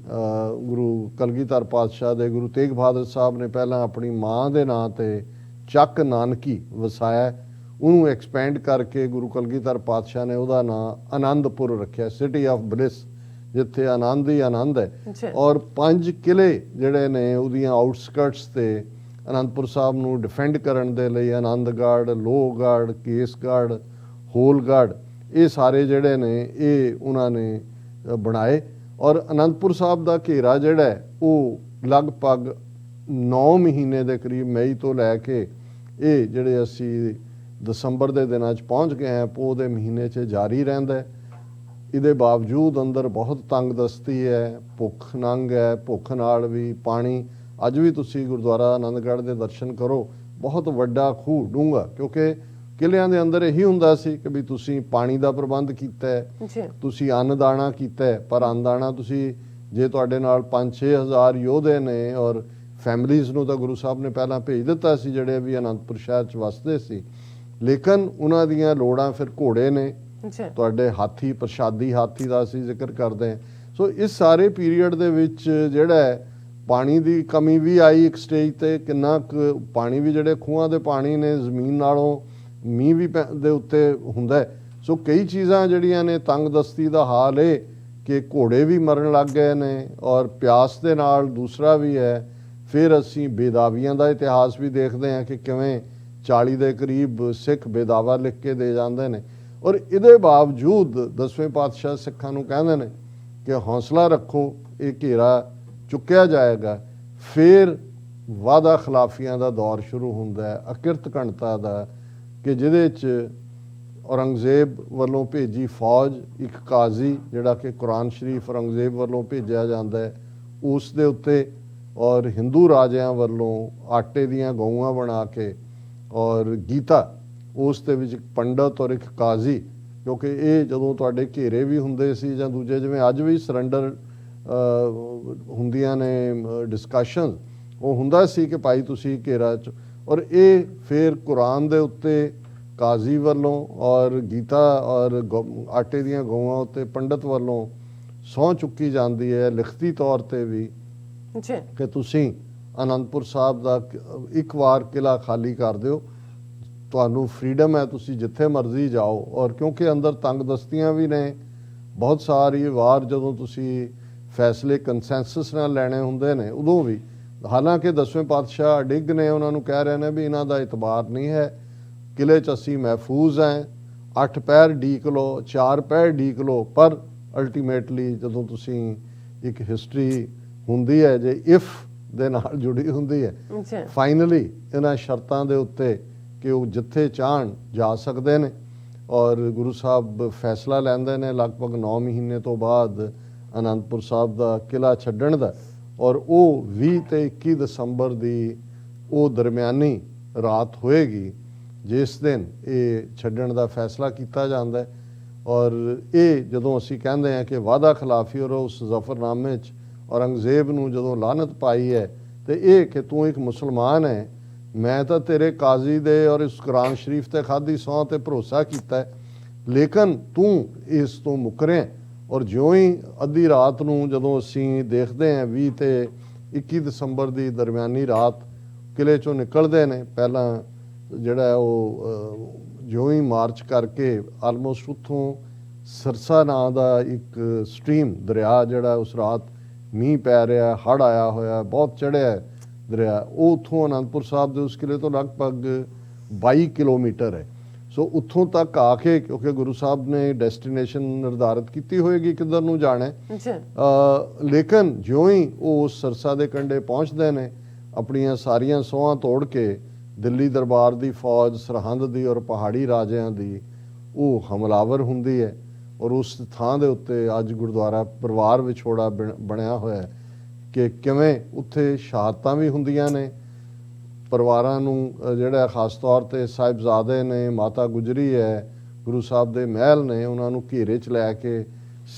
ਗੁਰੂ ਕਲਗੀਧਰ ਪਾਤਸ਼ਾਹ ਦੇ ਗੁਰੂ ਤੇਗ ਬਹਾਦਰ ਸਾਹਿਬ ਨੇ ਪਹਿਲਾਂ ਆਪਣੀ ਮਾਂ ਦੇ ਨਾਂ ਤੇ ਚੱਕ ਨਾਨਕੀ ਵਸਾਇਆ, ਉਹਨੂੰ ਐਕਸਪੈਂਡ ਕਰਕੇ ਗੁਰੂ ਕਲਗੀਧਰ ਪਾਤਸ਼ਾਹ ਨੇ ਉਹਦਾ ਨਾਂ ਆਨੰਦਪੁਰ ਰੱਖਿਆ, ਸਿਟੀ ਆਫ ਬਲਿਸ, ਜਿੱਥੇ ਆਨੰਦ ਹੀ ਆਨੰਦ ਹੈ। ਔਰ 5 ਕਿਲੇ ਜਿਹੜੇ ਨੇ ਉਹਦੀਆਂ ਆਊਟਸਕਰਟਸ ਤੇ ਅਨੰਦਪੁਰ ਸਾਹਿਬ ਨੂੰ ਡਿਫੈਂਡ ਕਰਨ ਦੇ ਲਈ ਆਨੰਦਗੜ੍ਹ, ਲੋਹਗੜ੍ਹ, ਕੇਸਗੜ੍ਹ, ਹੋਲਗੜ੍ਹ, ਇਹ ਸਾਰੇ ਜਿਹੜੇ ਨੇ ਇਹ ਉਹਨਾਂ ਨੇ ਬਣਾਏ। ਔਰ ਅਨੰਦਪੁਰ ਸਾਹਿਬ ਦਾ ਘੇਰਾ ਜਿਹੜਾ ਹੈ ਉਹ ਲਗਭਗ 9 ਮਹੀਨੇ ਦੇ ਕਰੀਬ, ਮਈ ਤੋਂ ਲੈ ਕੇ ਇਹ ਜਿਹੜੇ ਅਸੀਂ ਦਸੰਬਰ ਦੇ ਦਿਨਾਂ 'ਚ ਪਹੁੰਚ ਗਏ ਹਾਂ, ਪੋਹ ਦੇ ਮਹੀਨੇ 'ਚ ਜਾਰੀ ਰਹਿੰਦਾ ਹੈ। ਇਹਦੇ ਬਾਵਜੂਦ ਅੰਦਰ ਬਹੁਤ ਤੰਗਦਸਤੀ ਹੈ, ਭੁੱਖ ਨੰਗ ਹੈ, ਭੁੱਖ ਨਾਲ ਵੀ ਪਾਣੀ। ਅੱਜ ਵੀ ਤੁਸੀਂ ਗੁਰਦੁਆਰਾ ਆਨੰਦਗੜ੍ਹ ਦੇ ਦਰਸ਼ਨ ਕਰੋ, ਬਹੁਤ ਵੱਡਾ ਖੂਹ, ਡੂੰਘਾ, ਕਿਉਂਕਿ ਕਿਲਿਆਂ ਦੇ ਅੰਦਰ ਇਹੀ ਹੁੰਦਾ ਸੀ ਕਿ ਵੀ ਤੁਸੀਂ ਪਾਣੀ ਦਾ ਪ੍ਰਬੰਧ ਕੀਤਾ ਹੈ, ਤੁਸੀਂ ਅੰਨ ਦਾਣਾ ਕੀਤਾ ਹੈ, ਪਰ ਅੰਨ ਦਾਣਾ ਤੁਸੀਂ ਜੇ ਤੁਹਾਡੇ ਨਾਲ 5-6 ਹਜ਼ਾਰ ਯੋਧੇ ਨੇ ਔਰ ਫੈਮਲੀਜ਼ ਨੂੰ ਤਾਂ ਗੁਰੂ ਸਾਹਿਬ ਨੇ ਪਹਿਲਾਂ ਭੇਜ ਦਿੱਤਾ ਸੀ ਜਿਹੜੇ ਵੀ ਅਨੰਦਪੁਰ ਸ਼ਹਿਰ 'ਚ ਵਸਦੇ ਸੀ, ਲੇਕਿਨ ਉਹਨਾਂ ਦੀਆਂ ਲੋੜਾਂ ਫਿਰ ਘੋੜੇ ਨੇ, ਤੁਹਾਡੇ ਹਾਥੀ, ਪ੍ਰਸ਼ਾਦੀ ਹਾਥੀ ਦਾ ਅਸੀਂ ਜ਼ਿਕਰ ਕਰਦੇ ਹਾਂ। ਸੋ ਇਸ ਸਾਰੇ ਪੀਰੀਅਡ ਦੇ ਵਿੱਚ ਜਿਹੜਾ ਪਾਣੀ ਦੀ ਕਮੀ ਵੀ ਆਈ ਇੱਕ ਸਟੇਜ ਤੇ, ਕਿੰਨਾ ਕੁ ਪਾਣੀ ਵੀ ਜਿਹੜੇ ਖੂਹਾਂ ਦੇ ਪਾਣੀ ਨੇ ਜ਼ਮੀਨ ਨਾਲੋਂ ਮੀਂਹ ਵੀ ਦੇ ਉੱਤੇ ਹੁੰਦਾ ਹੈ। ਸੋ ਕਈ ਚੀਜ਼ਾਂ ਜਿਹੜੀਆਂ ਨੇ, ਤੰਗਦਸਤੀ ਦਾ ਹਾਲ ਇਹ ਕਿ ਘੋੜੇ ਵੀ ਮਰਨ ਲੱਗ ਗਏ ਨੇ ਔਰ ਪਿਆਸ ਦੇ ਨਾਲ ਦੂਸਰਾ ਵੀ ਹੈ। ਫਿਰ ਅਸੀਂ ਬੇਦਾਵੀਆਂ ਦਾ ਇਤਿਹਾਸ ਵੀ ਦੇਖਦੇ ਹਾਂ ਕਿ ਕਿਵੇਂ 40 ਦੇ ਕਰੀਬ ਸਿੱਖ ਬੇਦਾਵਾ ਲਿਖ ਕੇ ਦੇ ਜਾਂਦੇ ਨੇ। ਔਰ ਇਹਦੇ ਬਾਵਜੂਦ 10ਵੇਂ ਪਾਤਸ਼ਾਹ ਸਿੱਖਾਂ ਨੂੰ ਕਹਿੰਦੇ ਨੇ ਕਿ ਹੌਸਲਾ ਰੱਖੋ, ਇਹ ਘੇਰਾ ਚੁੱਕਿਆ ਜਾਏਗਾ। ਫਿਰ ਵਾਅਦਾ ਖਿਲਾਫੀਆਂ ਦਾ ਦੌਰ ਸ਼ੁਰੂ ਹੁੰਦਾ ਹੈ, ਅਕਿਰਤ ਘਣਤਾ ਦਾ, ਕਿ ਜਿਹਦੇ 'ਚ ਔਰੰਗਜ਼ੇਬ ਵੱਲੋਂ ਭੇਜੀ ਫੌਜ, ਇੱਕ ਕਾਜ਼ੀ ਜਿਹੜਾ ਕਿ ਕੁਰਾਨ ਸ਼ਰੀਫ ਔਰੰਗਜ਼ੇਬ ਵੱਲੋਂ ਭੇਜਿਆ ਜਾਂਦਾ ਹੈ ਉਸ ਦੇ ਉੱਤੇ, ਔਰ ਹਿੰਦੂ ਰਾਜਿਆਂ ਵੱਲੋਂ ਆਟੇ ਦੀਆਂ ਗਊਆਂ ਬਣਾ ਕੇ ਔਰ ਗੀਤਾ ਉਸ ਦੇ ਵਿੱਚ ਇੱਕ ਪੰਡਤ ਔਰ ਇੱਕ ਕਾਜ਼ੀ, ਕਿਉਂਕਿ ਇਹ ਜਦੋਂ ਤੁਹਾਡੇ ਘੇਰੇ ਵੀ ਹੁੰਦੇ ਸੀ ਜਾਂ ਦੂਜੇ ਜਿਵੇਂ ਅੱਜ ਵੀ ਸਰੈਂਡਰ ਹੁੰਦੀਆਂ ਨੇ ਡਿਸਕਸ਼ਨ, ਉਹ ਹੁੰਦਾ ਸੀ ਕਿ ਭਾਈ ਤੁਸੀਂ ਘੇਰਾ 'ਚ, ਔਰ ਇਹ ਫਿਰ ਕੁਰਾਨ ਦੇ ਉੱਤੇ ਕਾਜ਼ੀ ਵੱਲੋਂ ਔਰ ਗੀਤਾ ਔਰ ਆਟੇ ਦੀਆਂ ਗਊਆਂ ਉੱਤੇ ਪੰਡਤ ਵੱਲੋਂ ਸਹੁੰ ਚੁੱਕੀ ਜਾਂਦੀ ਹੈ ਲਿਖਤੀ ਤੌਰ ਤੇ ਵੀ ਕਿ ਤੁਸੀਂ ਅਨੰਦਪੁਰ ਸਾਹਿਬ ਦਾ ਇੱਕ ਵਾਰ ਕਿਲ੍ਹਾ ਖਾਲੀ ਕਰ ਦਿਓ, ਤੁਹਾਨੂੰ ਫਰੀडम ਹੈ, ਤੁਸੀਂ ਜਿੱਥੇ ਮਰਜ਼ੀ ਜਾਓ। ਔਰ ਕਿਉਂਕਿ ਅੰਦਰ ਤੰਗਦਸਤੀਆਂ ਵੀ ਨੇ ਬਹੁਤ ਸਾਰੀ ਵਾਰ, ਜਦੋਂ ਤੁਸੀਂ ਫੈਸਲੇ ਕੰਸੈਂਸਸ ਨਾਲ ਲੈਣੇ ਹੁੰਦੇ ਨੇ ਉਦੋਂ ਵੀ, ਹਾਲਾਂਕਿ 10ਵੇਂ ਪਾਤਸ਼ਾਹ ਅਡਿੱਗ ਨੇ, ਉਹਨਾਂ ਨੂੰ ਕਹਿ ਰਹੇ ਨੇ ਵੀ ਇਹਨਾਂ ਦਾ ਇਤਬਾਰ ਨਹੀਂ ਹੈ, ਕਿਲੇ 'ਚ ਅਸੀਂ ਮਹਿਫੂਜ਼ ਹੈ, 8 ਪਹਿਰ ਡੀਕ ਲਓ, 4 ਪਹਿਰ ਡੀਕ ਲਓ। ਪਰ ਅਲਟੀਮੇਟਲੀ ਜਦੋਂ ਤੁਸੀਂ ਇੱਕ ਹਿਸਟਰੀ ਹੁੰਦੀ ਹੈ ਜੇ ਇਫ ਦੇ ਨਾਲ ਜੁੜੀ ਹੁੰਦੀ ਹੈ, ਫਾਈਨਲੀ ਇਹਨਾਂ ਸ਼ਰਤਾਂ ਦੇ ਉੱਤੇ ਕਿ ਉਹ ਜਿੱਥੇ ਚਾਹਣ ਜਾ ਸਕਦੇ ਨੇ। ਔਰ ਗੁਰੂ ਸਾਹਿਬ ਫੈਸਲਾ ਲੈਂਦੇ ਨੇ ਲਗਭਗ 9 ਮਹੀਨੇ ਤੋਂ ਬਾਅਦ ਅਨੰਦਪੁਰ ਸਾਹਿਬ ਦਾ ਕਿਲ੍ਹਾ ਛੱਡਣ ਦਾ, ਔਰ ਉਹ 20 ਤੇ 21 ਦਸੰਬਰ ਦੀ ਉਹ ਦਰਮਿਆਨੀ ਰਾਤ ਹੋਏਗੀ ਜਿਸ ਦਿਨ ਇਹ ਛੱਡਣ ਦਾ ਫੈਸਲਾ ਕੀਤਾ ਜਾਂਦਾ ਹੈ। ਔਰ ਇਹ ਜਦੋਂ ਅਸੀਂ ਕਹਿੰਦੇ ਹਾਂ ਕਿ ਵਾਅਦਾ ਖਿਲਾਫੀ, ਔਰ ਉਸ ਜ਼ਫਰਨਾਮੇ 'ਚ ਔਰੰਗਜ਼ੇਬ ਨੂੰ ਜਦੋਂ ਲਾਹਨਤ ਪਾਈ ਹੈ, ਤੇ ਇਹ ਕਿ ਤੂੰ ਇੱਕ ਮੁਸਲਮਾਨ ਹੈ, ਮੈਂ ਤਾਂ ਤੇਰੇ ਕਾਜ਼ੀ ਦੇ ਔਰ ਇਸ ਕੁਰਾਨ ਸ਼ਰੀਫ ਤੇ ਖਾਧੀ ਸਹੁੰ ਤੇ ਭਰੋਸਾ ਕੀਤਾ ਹੈ, ਲੇਕਿਨ ਤੂੰ ਇਸ ਤੋਂ ਮੁੱਕਰਿਆ। ਔਰ ਜਿਉਂ ਹੀ ਅੱਧੀ ਰਾਤ ਨੂੰ ਜਦੋਂ ਅਸੀਂ ਦੇਖਦੇ ਹਾਂ 20 ਤੇ 21 ਦਸੰਬਰ ਦੀ ਦਰਮਿਆਨੀ ਰਾਤ ਕਿਲੇ 'ਚੋਂ ਨਿਕਲਦੇ ਨੇ, ਪਹਿਲਾਂ ਜਿਹੜਾ ਉਹ ਜਿਉਂ ਹੀ ਮਾਰਚ ਕਰਕੇ ਆਲਮੋਸਟ ਉੱਥੋਂ ਸਰਸਾ ਨਾਂ ਦਾ ਇੱਕ ਸਟਰੀਮ ਦਰਿਆ ਜਿਹੜਾ ਉਸ ਰਾਤ ਮੀਂਹ ਪੈ ਰਿਹਾ, ਹੜ੍ਹ ਆਇਆ ਹੋਇਆ, ਬਹੁਤ ਚੜ੍ਹਿਆ ਦਰਿਆ, ਉਹ ਉੱਥੋਂ ਅਨੰਦਪੁਰ ਸਾਹਿਬ ਦੇ ਉਸ ਕਿਲੇ ਤੋਂ ਲਗਭਗ 22 ਕਿਲੋਮੀਟਰ ਹੈ। ਸੋ ਉੱਥੋਂ ਤੱਕ ਆ ਕੇ, ਕਿਉਂਕਿ ਗੁਰੂ ਸਾਹਿਬ ਨੇ ਡੈਸਟੀਨੇਸ਼ਨ ਨਿਰਧਾਰਿਤ ਕੀਤੀ ਹੋਏਗੀ ਕਿੱਧਰ ਨੂੰ ਜਾਣਾ ਹੈ, ਲੇਕਿਨ ਜਿਉਂ ਹੀ ਉਹ ਸਰਸਾ ਦੇ ਕੰਢੇ ਪਹੁੰਚਦੇ ਨੇ, ਆਪਣੀਆਂ ਸਾਰੀਆਂ ਸੋਹਾਂ ਤੋੜ ਕੇ ਦਿੱਲੀ ਦਰਬਾਰ ਦੀ ਫੌਜ, ਸਰਹੰਦ ਦੀ ਔਰ ਪਹਾੜੀ ਰਾਜਿਆਂ ਦੀ ਉਹ ਹਮਲਾਵਰ ਹੁੰਦੀ ਹੈ। ਔਰ ਉਸ ਥਾਂ ਦੇ ਉੱਤੇ ਅੱਜ ਗੁਰਦੁਆਰਾ ਪਰਿਵਾਰ ਵਿਛੋੜਾ ਬਣਿਆ ਹੋਇਆ ਹੈ ਕਿ ਕਿਵੇਂ ਉੱਥੇ ਸ਼ਹਾਦਤਾਂ ਵੀ ਹੁੰਦੀਆਂ ਨੇ। ਪਰਿਵਾਰਾਂ ਨੂੰ ਜਿਹੜਾ ਖਾਸ ਤੌਰ 'ਤੇ ਸਾਹਿਬਜ਼ਾਦੇ ਨੇ, ਮਾਤਾ ਗੁਜਰੀ ਹੈ, ਗੁਰੂ ਸਾਹਿਬ ਦੇ ਮਹਿਲ ਨੇ, ਉਹਨਾਂ ਨੂੰ ਘੇਰੇ 'ਚ ਲੈ ਕੇ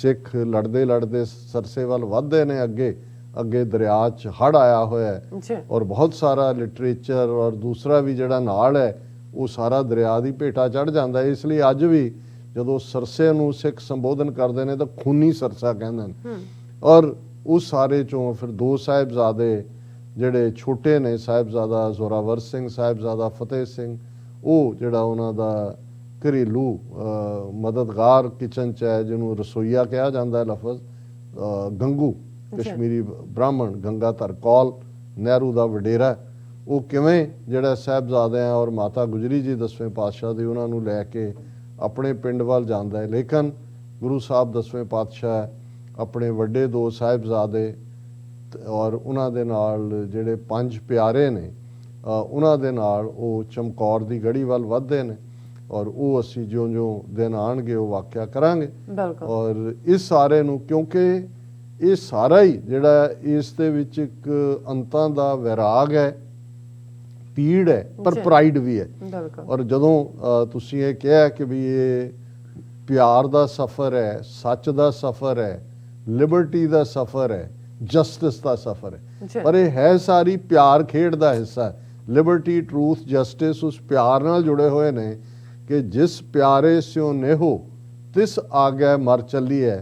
ਸਿੱਖ ਲੜਦੇ ਲੜਦੇ ਸਰਸੇ ਵੱਲ ਵੱਧਦੇ ਨੇ। ਅੱਗੇ ਦਰਿਆ 'ਚ ਹੜ੍ਹ ਆਇਆ ਹੋਇਆ ਹੈ ਔਰ ਬਹੁਤ ਸਾਰਾ ਲਿਟਰੇਚਰ ਔਰ ਦੂਸਰਾ ਵੀ ਜਿਹੜਾ ਨਾਲ ਹੈ ਉਹ ਸਾਰਾ ਦਰਿਆ ਦੀ ਭੇਟਾ ਚੜ੍ਹ ਜਾਂਦਾ ਹੈ। ਇਸ ਲਈ ਅੱਜ ਵੀ ਜਦੋਂ ਸਰਸੇ ਨੂੰ ਸਿੱਖ ਸੰਬੋਧਨ ਕਰਦੇ ਨੇ ਤਾਂ ਖੂਨੀ ਸਰਸਾ ਕਹਿੰਦੇ ਨੇ। ਔਰ ਉਸ ਸਾਰੇ 'ਚੋਂ ਫਿਰ ਦੋ ਸਾਹਿਬਜ਼ਾਦੇ ਜਿਹੜੇ ਛੋਟੇ ਨੇ, ਸਾਹਿਬਜ਼ਾਦਾ ਜ਼ੋਰਾਵਰ ਸਿੰਘ, ਸਾਹਿਬਜ਼ਾਦਾ ਫਤਿਹ ਸਿੰਘ, ਉਹ ਜਿਹੜਾ ਉਹਨਾਂ ਦਾ ਘਰੇਲੂ ਮਦਦਗਾਰ ਕਿਚਨ 'ਚ ਹੈ, ਜਿਹਨੂੰ ਰਸੋਈਆ ਕਿਹਾ ਜਾਂਦਾ ਹੈ ਲਫ਼ਜ਼, ਗੰਗੂ ਕਸ਼ਮੀਰੀ ਬ੍ਰਾਹਮਣ, ਗੰਗਾਧਰ ਕੌਲ, ਨਹਿਰੂ ਦਾ ਵਡੇਰਾ, ਉਹ ਕਿਵੇਂ ਜਿਹੜਾ ਸਾਹਿਬਜ਼ਾਦਿਆਂ ਔਰ ਮਾਤਾ ਗੁਜਰੀ ਜੀ 10ਵੇਂ ਪਾਤਸ਼ਾਹ ਦੀ ਉਹਨਾਂ ਨੂੰ ਲੈ ਕੇ ਆਪਣੇ ਪਿੰਡ ਵੱਲ ਜਾਂਦਾ ਹੈ। ਲੇਕਿਨ ਗੁਰੂ ਸਾਹਿਬ 10ਵੇਂ ਪਾਤਸ਼ਾਹ ਆਪਣੇ ਵੱਡੇ ਦੋ ਸਾਹਿਬਜ਼ਾਦੇ ਔਰ ਉਹਨਾਂ ਦੇ ਨਾਲ ਜਿਹੜੇ 5 ਪਿਆਰੇ ਨੇ, ਉਹਨਾਂ ਦੇ ਨਾਲ ਉਹ ਚਮਕੌਰ ਦੀ ਗੜੀ ਵੱਲ ਵੱਧਦੇ ਨੇ। ਔਰ ਉਹ ਅਸੀਂ ਜਿਉਂ-ਜਿਉਂ ਦਿਨ ਆਉਣਗੇ ਉਹ ਵਾਕਿਆ ਕਰਾਂਗੇ। ਔਰ ਇਸ ਸਾਰੇ ਨੂੰ, ਕਿਉਂਕਿ ਇਹ ਸਾਰਾ ਹੀ ਜਿਹੜਾ ਇਸ ਦੇ ਵਿੱਚ ਇੱਕ ਅੰਤਾਂ ਦਾ ਵੈਰਾਗ ਹੈ, ਪੀੜ ਹੈ, ਪਰ ਪ੍ਰਾਈਡ ਵੀ ਹੈ। ਔਰ ਜਦੋਂ ਤੁਸੀਂ ਇਹ ਕਿਹਾ ਕਿ ਵੀ ਇਹ ਪਿਆਰ ਦਾ ਸਫ਼ਰ ਹੈ, ਸੱਚ ਦਾ ਸਫ਼ਰ ਹੈ, ਲਿਬਰਟੀ ਦਾ ਸਫ਼ਰ ਹੈ, ਜਸਟਿਸ ਦਾ ਸਫ਼ਰ ਹੈ, ਪਰ ਇਹ ਹੈ ਸਾਰੀ ਪਿਆਰ ਖੇਡ ਦਾ ਹਿੱਸਾ ਹੈ। ਲਿਬਰਟੀ, ਟਰੂਥ, ਜਸਟਿਸ ਉਸ ਪਿਆਰ ਨਾਲ ਜੁੜੇ ਹੋਏ ਨੇ ਕਿ ਜਿਸ ਪਿਆਰੇ ਸਿਓ ਨੇਹੋ ਤਿਸ ਆਗੈ ਮਰ ਚੱਲੀਐ,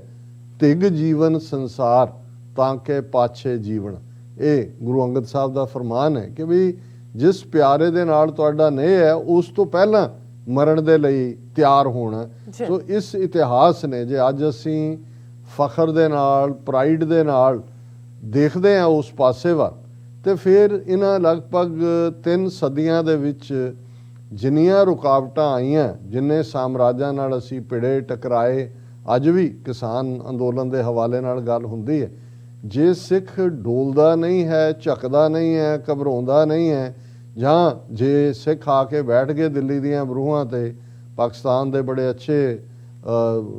ਤਿਗ ਜੀਵਨ ਸੰਸਾਰ ਤਾਂ ਕਿ ਪਾਛੇ ਜੀਵਨ। ਇਹ ਗੁਰੂ ਅੰਗਦ ਸਾਹਿਬ ਦਾ ਫਰਮਾਨ ਹੈ ਕਿ ਵੀ ਜਿਸ ਪਿਆਰੇ ਦੇ ਨਾਲ ਤੁਹਾਡਾ ਨੇਹ ਹੈ ਉਸ ਤੋਂ ਪਹਿਲਾਂ ਮਰਨ ਦੇ ਲਈ ਤਿਆਰ ਹੋਣਾ। ਸੋ ਇਸ ਇਤਿਹਾਸ ਨੇ ਜੇ ਅੱਜ ਅਸੀਂ ਫਖਰ ਦੇ ਨਾਲ, ਪ੍ਰਾਈਡ ਦੇ ਨਾਲ ਦੇਖਦੇ ਹਾਂ ਉਸ ਪਾਸੇ ਵੱਲ, ਤੇ ਫਿਰ ਇਹਨਾਂ ਲਗਭਗ 3 ਸਦੀਆਂ ਦੇ ਵਿੱਚ ਜਿੰਨੀਆਂ ਰੁਕਾਵਟਾਂ ਆਈਆਂ, ਜਿੰਨੇ ਸਾਮਰਾਜਾਂ ਨਾਲ ਅਸੀਂ ਭਿੜੇ ਟਕਰਾਏ, ਅੱਜ ਵੀ ਕਿਸਾਨ ਅੰਦੋਲਨ ਦੇ ਹਵਾਲੇ ਨਾਲ ਗੱਲ ਹੁੰਦੀ ਹੈ, ਜੇ ਸਿੱਖ ਡੋਲਦਾ ਨਹੀਂ ਹੈ, ਝਕਦਾ ਨਹੀਂ ਹੈ, ਘਬਰਾਉਂਦਾ ਨਹੀਂ ਹੈ, ਜਾਂ ਜੇ ਸਿੱਖ ਆ ਕੇ ਬੈਠ ਗਏ ਦਿੱਲੀ ਦੀਆਂ ਬਰੂਹਾਂ ਤੇ, ਪਾਕਿਸਤਾਨ ਦੇ ਬੜੇ ਅੱਛੇ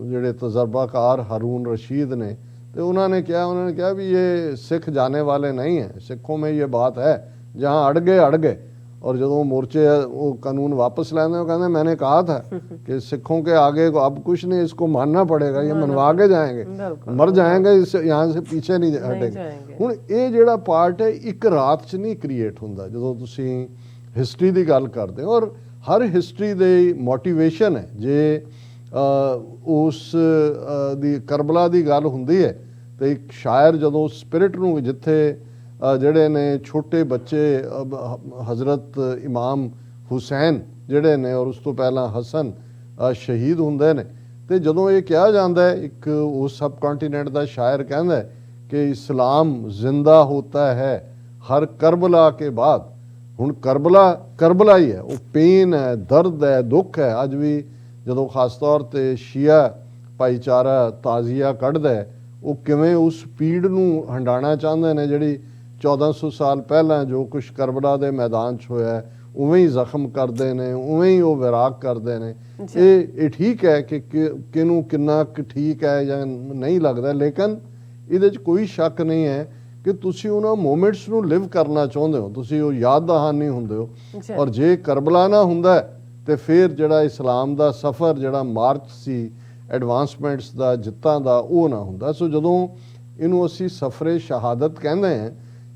ਜਿਹੜੇ ਤਜਰਬਾਕਾਰ ਹਾरून ਰशीद ਨੇ, ਤੇ ਉਹਨਾਂ ਨੇ ਕਿਹਾ ਵੀ ਇਹ ਸਿੱਖ ਜਾਣੇ ਵਾਲੇ ਨਹੀਂ ਹੈ, ਸਿੱਖੋं में ये बात है, जहाँ अड़ गए। और ਜਦੋਂ मोर्चे वो कानून वापस लाने वो कहते मैंने कहा था कि सिखों के आगे अब कुछ नहीं, इसको मानना पड़ेगा, ये मनवा के जाएंगे, मर जाएंगे, इससे यहाँ से पीछे नहीं हटेंगे। ਹੁਣ ਇਹ ਜਿਹੜਾ ਪਾਰਟ ਹੈ ਇੱਕ ਰਾਤ 'ਚ ਨਹੀਂ ਕ੍ਰੀਏਟ ਹੁੰਦਾ। ਜਦੋਂ ਤੁਸੀਂ ਹਿਸਟਰੀ ਦੀ ਗੱਲ ਕਰਦੇ ਹੋ, ਔਰ ਹਰ ਹਿਸਟਰੀ ਦੀ ਮੋਟੀਵੇਸ਼ਨ ਹੈ, ਜੇ ਉਸ ਦੀ ਕਰਬਲਾ ਦੀ ਗੱਲ ਹੁੰਦੀ ਹੈ ਤੇ ਇੱਕ ਸ਼ਾਇਰ ਜਦੋਂ ਸਪਿਰਿਟ ਨੂੰ, ਜਿੱਥੇ ਜਿਹੜੇ ਨੇ ਛੋਟੇ ਬੱਚੇ ਹਜ਼ਰਤ ਇਮਾਮ ਹੁਸੈਨ ਜਿਹੜੇ ਨੇ ਔਰ ਉਸ ਤੋਂ ਪਹਿਲਾਂ ਹਸਨ ਸ਼ਹੀਦ ਹੁੰਦੇ ਨੇ, ਤੇ ਜਦੋਂ ਇਹ ਕਿਹਾ ਜਾਂਦਾ ਹੈ, ਇੱਕ ਉਸ ਸਬ ਕੰਟੀਨੈਂਟ ਦਾ ਸ਼ਾਇਰ ਕਹਿੰਦਾ ਹੈ ਕਿ ਇਸਲਾਮ ਜ਼ਿੰਦਾ ਹੋਤਾ ਹੈ ਹਰ ਕਰਬਲਾ ਕੇ ਬਾਅਦ। ਹੁਣ ਕਰਬਲਾ ਹੀ ਹੈ, ਉਹ ਪੇਨ ਹੈ, ਦਰਦ ਹੈ, ਦੁੱਖ ਹੈ। ਅੱਜ ਵੀ ਜਦੋਂ ਖਾਸ ਤੌਰ 'ਤੇ ਸ਼ੀਆ ਭਾਈਚਾਰਾ ਤਾਜ਼ੀਆ ਕੱਢਦਾ ਹੈ, ਉਹ ਕਿਵੇਂ ਉਸ ਪੀੜ ਨੂੰ ਹੰਡਾਉਣਾ ਚਾਹੁੰਦੇ ਨੇ ਜਿਹੜੀ 1400 ਸਾਲ ਪਹਿਲਾਂ ਜੋ ਕੁਛ ਕਰਬਲਾ ਦੇ ਮੈਦਾਨ 'ਚ ਹੋਇਆ, ਉਵੇਂ ਹੀ ਜ਼ਖਮ ਕਰਦੇ ਨੇ, ਉਵੇਂ ਹੀ ਉਹ ਵਿਰਾਗ ਕਰਦੇ ਨੇ। ਇਹ ਠੀਕ ਹੈ ਕਿ ਕਿਹਨੂੰ ਕਿੰਨਾ ਠੀਕ ਹੈ ਜਾਂ ਨਹੀਂ ਲੱਗਦਾ, ਲੇਕਿਨ ਇਹਦੇ 'ਚ ਕੋਈ ਸ਼ੱਕ ਨਹੀਂ ਹੈ ਕਿ ਤੁਸੀਂ ਉਹਨਾਂ ਮੂਮੈਂਟਸ ਨੂੰ ਲਿਵ ਕਰਨਾ ਚਾਹੁੰਦੇ ਹੋ, ਤੁਸੀਂ ਉਹ ਯਾਦ ਦਹਾਨੀ ਹੁੰਦੇ ਹੋ। ਔਰ ਜੇ ਕਰਬਲਾ ਨਾ ਹੁੰਦਾ ਤੇ ਫਿਰ ਜਿਹੜਾ ਇਸਲਾਮ ਦਾ ਸਫ਼ਰ, ਜਿਹੜਾ ਮਾਰਚ ਸੀ ਐਡਵਾਂਸਮੈਂਟਸ ਦਾ, ਜਿੱਤਾਂ ਦਾ, ਉਹ ਨਾ ਹੁੰਦਾ। ਸੋ ਜਦੋਂ ਇਹਨੂੰ ਅਸੀਂ ਸਫ਼ਰੇ ਸ਼ਹਾਦਤ ਕਹਿੰਦੇ ਹਾਂ,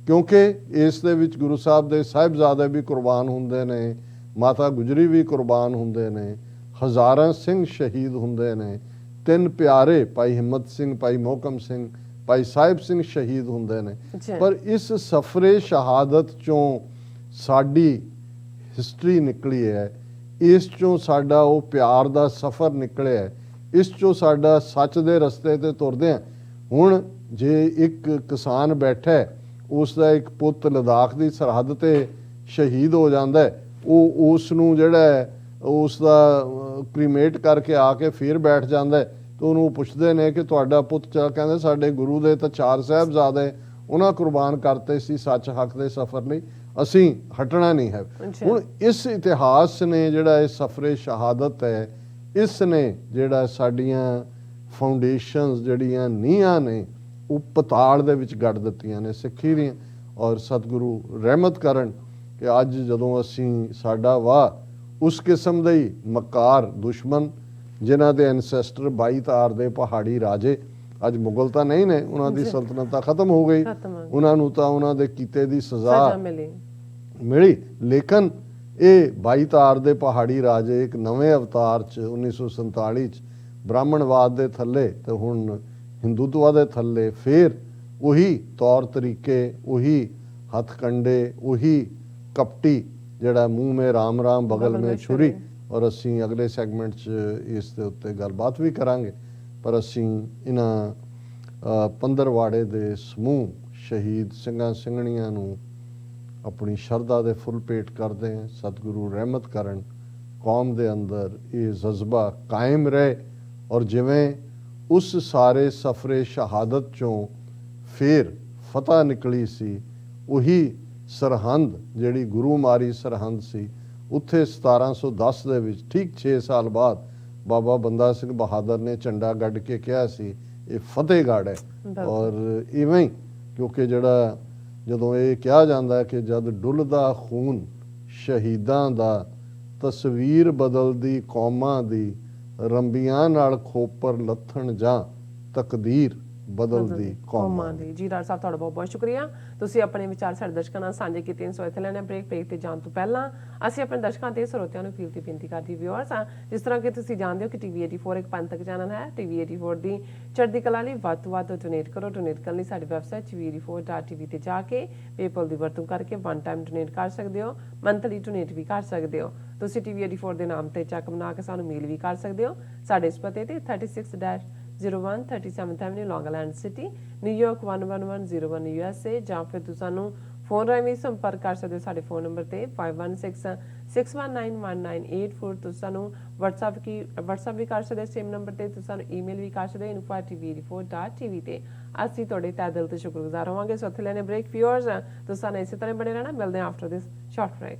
ਕਿਉਂਕਿ ਇਸ ਦੇ ਵਿੱਚ ਗੁਰੂ ਸਾਹਿਬ ਦੇ ਸਾਹਿਬਜ਼ਾਦੇ ਵੀ ਕੁਰਬਾਨ ਹੁੰਦੇ ਨੇ, ਮਾਤਾ ਗੁਜਰੀ ਵੀ ਕੁਰਬਾਨ ਹੁੰਦੇ ਨੇ, ਹਜ਼ਾਰਾਂ ਸਿੰਘ ਸ਼ਹੀਦ ਹੁੰਦੇ ਨੇ, 3 ਪਿਆਰੇ ਭਾਈ ਹਿੰਮਤ ਸਿੰਘ, ਭਾਈ ਮੋਹਕਮ ਸਿੰਘ, ਭਾਈ ਸਾਹਿਬ ਸਿੰਘ ਸ਼ਹੀਦ ਹੁੰਦੇ ਨੇ। ਪਰ ਇਸ ਸਫ਼ਰੇ ਸ਼ਹਾਦਤ 'ਚੋਂ ਸਾਡੀ ਹਿਸਟਰੀ ਨਿਕਲੀ ਹੈ, ਇਸ 'ਚੋਂ ਸਾਡਾ ਉਹ ਪਿਆਰ ਦਾ ਸਫ਼ਰ ਨਿਕਲਿਆ, ਇਸ ਚੋਂ ਸਾਡਾ ਸੱਚ ਦੇ ਰਸਤੇ ਤੇ ਤੁਰਦੇ ਹਾਂ। ਹੁਣ ਜੇ ਇੱਕ ਕਿਸਾਨ ਬੈਠਾ ਹੈ, ਉਸ ਦਾ ਇੱਕ ਪੁੱਤ ਲਦਾਖ ਦੀ ਸਰਹੱਦ ਤੇ ਸ਼ਹੀਦ ਹੋ ਜਾਂਦਾ ਹੈ, ਉਹ ਉਸ ਨੂੰ ਜਿਹੜਾ ਹੈ ਉਸ ਦਾ ਕ੍ਰੀਮੇਟ ਕਰਕੇ ਆ ਕੇ ਫਿਰ ਬੈਠ ਜਾਂਦਾ ਹੈ, ਤੇ ਉਹਨੂੰ ਪੁੱਛਦੇ ਨੇ ਕਿ ਤੁਹਾਡਾ ਪੁੱਤ ਕਹਿੰਦੇ ਸਾਡੇ ਗੁਰੂ ਦੇ ਤਾਂ 4 ਸਾਹਿਬਜ਼ਾਦੇ ਉਹਨਾਂ ਕੁਰਬਾਨ ਕਰਤੇ ਸੀ ਸੱਚ ਹੱਕ ਦੇ ਸਫ਼ਰ ਲਈ, ਅਸੀਂ ਹਟਣਾ ਨਹੀਂ ਹੈ। ਹੁਣ ਇਸ ਇਤਿਹਾਸ ਨੇ ਜਿਹੜਾ ਇਹ ਸਫ਼ਰੇ ਸ਼ਹਾਦਤ ਹੈ, ਇਸ ਨੇ ਜਿਹੜਾ ਸਾਡੀਆਂ ਫਾਊਂਡੇਸ਼ਨਸ ਜਿਹੜੀਆਂ ਨੀਹਾਂ ਨੇ ਉਹ ਪਤਾਲ ਦੇ ਵਿੱਚ ਗੱਡ ਦਿੱਤੀਆਂ ਨੇ ਸਿੱਖੀ ਦੀਆਂ। ਔਰ ਸਤਿਗੁਰੂ ਰਹਿਮਤ ਕਰਨ ਕਿ ਅੱਜ ਜਦੋਂ ਅਸੀਂ ਸਾਡਾ ਵਾਹ ਉਸ ਕਿਸਮ ਦੇ ਹੀ ਮਕਾਰ ਦੁਸ਼ਮਣ ਜਿਨ੍ਹਾਂ ਦੇ ਐਨਸੈਸਟਰ 22 ਤਾਰ ਦੇ ਪਹਾੜੀ ਰਾਜੇ ਅੱਜ ਮੁਗਲ ਤਾਂ ਨਹੀਂ ਨੇ, ਉਹਨਾਂ ਦੀ ਸਲਤਨਤ ਤਾਂ ਖਤਮ ਹੋ ਗਈ, ਉਹਨਾਂ ਨੂੰ ਤਾਂ ਉਹਨਾਂ ਦੇ ਕੀਤੇ ਦੀ ਸਜ਼ਾ ਮਿਲੀ, ਲੇਕਿਨ ਇਹ 22 ਤਾਰ ਦੇ ਪਹਾੜੀ ਰਾਜੇ ਇੱਕ ਨਵੇਂ ਅਵਤਾਰ 'ਚ 1947 'ਚ ਬ੍ਰਾਹਮਣਵਾਦ ਦੇ ਥੱਲੇ ਤੇ ਹੁਣ ਹਿੰਦੂਤਵਾ ਦੇ ਥੱਲੇ ਫਿਰ ਉਹੀ ਤੌਰ ਤਰੀਕੇ, ਉਹੀ ਹੱਥਕੰਡੇ, ਉਹੀ ਕਪਟੀ ਜਿਹੜਾ ਮੂੰਹ ਮੇ ਰਾਮ ਰਾਮ ਬਗਲ ਮੇ ਛੁਰੀ। ਔਰ ਅਸੀਂ ਅਗਲੇ ਸੈਗਮੈਂਟ 'ਚ ਇਸ ਦੇ ਉੱਤੇ ਗੱਲਬਾਤ ਵੀ ਕਰਾਂਗੇ, ਪਰ ਅਸੀਂ ਇਹਨਾਂ ਪੰਦਰਵਾੜੇ ਦੇ ਸਮੂਹ ਸ਼ਹੀਦ ਸਿੰਘਾਂ ਸਿੰਘਣੀਆਂ ਨੂੰ ਆਪਣੀ ਸ਼ਰਧਾ ਦੇ ਫੁੱਲ ਭੇਟ ਕਰਦੇ ਹਾਂ। ਸਤਿਗੁਰੂ ਰਹਿਮਤ ਕਰਨ ਕੌਮ ਦੇ ਅੰਦਰ ਇਹ ਜਜ਼ਬਾ ਕਾਇਮ ਰਹੇ, ਔਰ ਜਿਵੇਂ ਉਸ ਸਾਰੇ ਸਫ਼ਰੇ ਸ਼ਹਾਦਤ 'ਚੋਂ ਫਿਰ ਫਤਹ ਨਿਕਲੀ ਸੀ, ਉਹੀ ਸਰਹੰਦ ਜਿਹੜੀ ਗੁਰੂ ਮਾਰੀ ਸਰਹੰਦ ਸੀ, ਉੱਥੇ 1710 ਦੇ ਵਿੱਚ ਠੀਕ 6 ਸਾਲ ਬਾਅਦ ਬਾਬਾ ਬੰਦਾ ਸਿੰਘ ਬਹਾਦਰ ਨੇ ਝੰਡਾ ਗੱਡ ਕੇ ਕਿਹਾ ਸੀ ਇਹ ਫਤਿਹਗੜ੍ਹ ਹੈ। ਔਰ ਇਵੇਂ ਹੀ ਕਿਉਂਕਿ ਜਿਹੜਾ ਜਦੋਂ ਇਹ ਕਿਹਾ ਜਾਂਦਾ ਕਿ ਜਦ ਡੁੱਲਦਾ ਖੂਨ ਸ਼ਹੀਦਾਂ ਦਾ ਤਸਵੀਰ ਬਦਲਦੀ ਕੌਮਾਂ ਦੀ, ਰੰਬੀਆਂ ਨਾਲ ਖੋਪਰ ਲੱਥਣ ਜਾਂ ਤਕਦੀਰ ਬਦਲਦੀ ਕੌਮਾਂ ਦੀ। ਜੀ ਡਾਕਟਰ ਸਾਹਿਬ ਤੁਹਾਡਾ ਬਹੁਤ ਬਹੁਤ ਸ਼ੁਕਰੀਆ, ਤੁਸੀਂ ਆਪਣੇ ਵਿਚਾਰ ਸਾਡੇ ਦਰਸ਼ਕਾਂ ਨਾਲ ਸਾਂਝੇ ਕੀਤੇ। ਸੋ ਇੱਥੇ ਲੈਣੇ ਬ੍ਰੇਕ ਤੇ ਜਾਣ ਤੋਂ ਪਹਿਲਾਂ ਅਸੀਂ ਆਪਣੇ ਦਰਸ਼ਕਾਂ ਤੇ ਸਰੋਤਿਆਂ ਨੂੰ ਅਪੀਲ ਤੇ ਬੇਨਤੀ ਕਰਦੇ ਵਿਊਅਰਸ, ਜਿਸ ਤਰ੍ਹਾਂ ਕਿ ਤੁਸੀਂ ਜਾਣਦੇ ਹੋ ਕਿ ਟੀਵੀ 84 ਇੱਕ ਪੰਥਕ ਚੈਨਲ ਹੈ। ਟੀਵੀ 84 ਦੀ ਚੜ੍ਹਦੀ ਕਲਾ ਲਈ ਵੱਧ ਤੋਂ ਵੱਧ ਡੋਨੇਟ ਕਰੋ। ਡੋਨੇਟ ਕਰਨ ਲਈ ਸਾਡੀ ਵੈਬਸਾਈਟ tv84.tv ਤੇ ਜਾ ਕੇ ਪੇਪਲ ਦੀ ਵਰਤੋਂ ਕਰਕੇ 1 ਟਾਈਮ ਡੋਨੇਟ ਕਰ ਸਕਦੇ ਹੋ, ਮੰਥਲੀ ਡੋਨੇਟ ਵੀ ਕਰ ਸਕਦੇ ਹੋ। ਤੁਸੀਂ ਟੀਵੀ 84 ਦੇ ਨਾਮ ਤੇ ਚੈੱਕ ਬਣਾ ਕੇ ਸਾਨੂੰ ਮੇਲ ਵੀ ਕਰ ਸਕਦੇ ਹੋ। ਸਾਡੇ ਇਸ ਪਤੇ ਤੇ 36-01 37th Avenue, Long Island City, New York 11101 USA, ਜਾਂ ਫਿਰ ਤੁਸੀਂ ਸਾਨੂੰ ਫੋਨ ਰਾਹੀਂ ਵੀ ਸੰਪਰਕ ਕਰ ਸਕਦੇ ਹੋ ਸਾਡੇ ਫੋਨ ਨੰਬਰ ਤੇ 5166191984। ਤੁਸੀਂ ਸਾਨੂੰ WhatsApp ਵੀ ਕਰ ਸਕਦੇ ਹੋ ਸੇਮ ਨੰਬਰ ਤੇ, ਤੁਸੀਂ ਸਾਨੂੰ ਈਮੇਲ ਵੀ ਕਰ ਸਕਦੇ ਹੋ info@tv84.tv ਤੇ। ਅਸੀਂ ਤੁਹਾਡੇ ਤਹਿ ਦਿਲ ਤੋਂ ਸ਼ੁਕਰਗੁਜ਼ਾਰ ਹੋਵਾਂਗੇ। ਸੋ ਇੱਥੇ ਲੈਣੇ ਬ੍ਰੇਕ ਵਿਊਅਰਸ, ਤੁਸੀਂ ਸਾਨੂੰ ਇਸੇ ਤਰ੍ਹਾਂ ਬਣੇ ਰਹਿਣਾ। ਮਿਲਦੇ ਹਾਂ ਆਫਟਰ ਦਿਸ ਸ਼ਾਰਟ ਬ੍ਰੇਕ।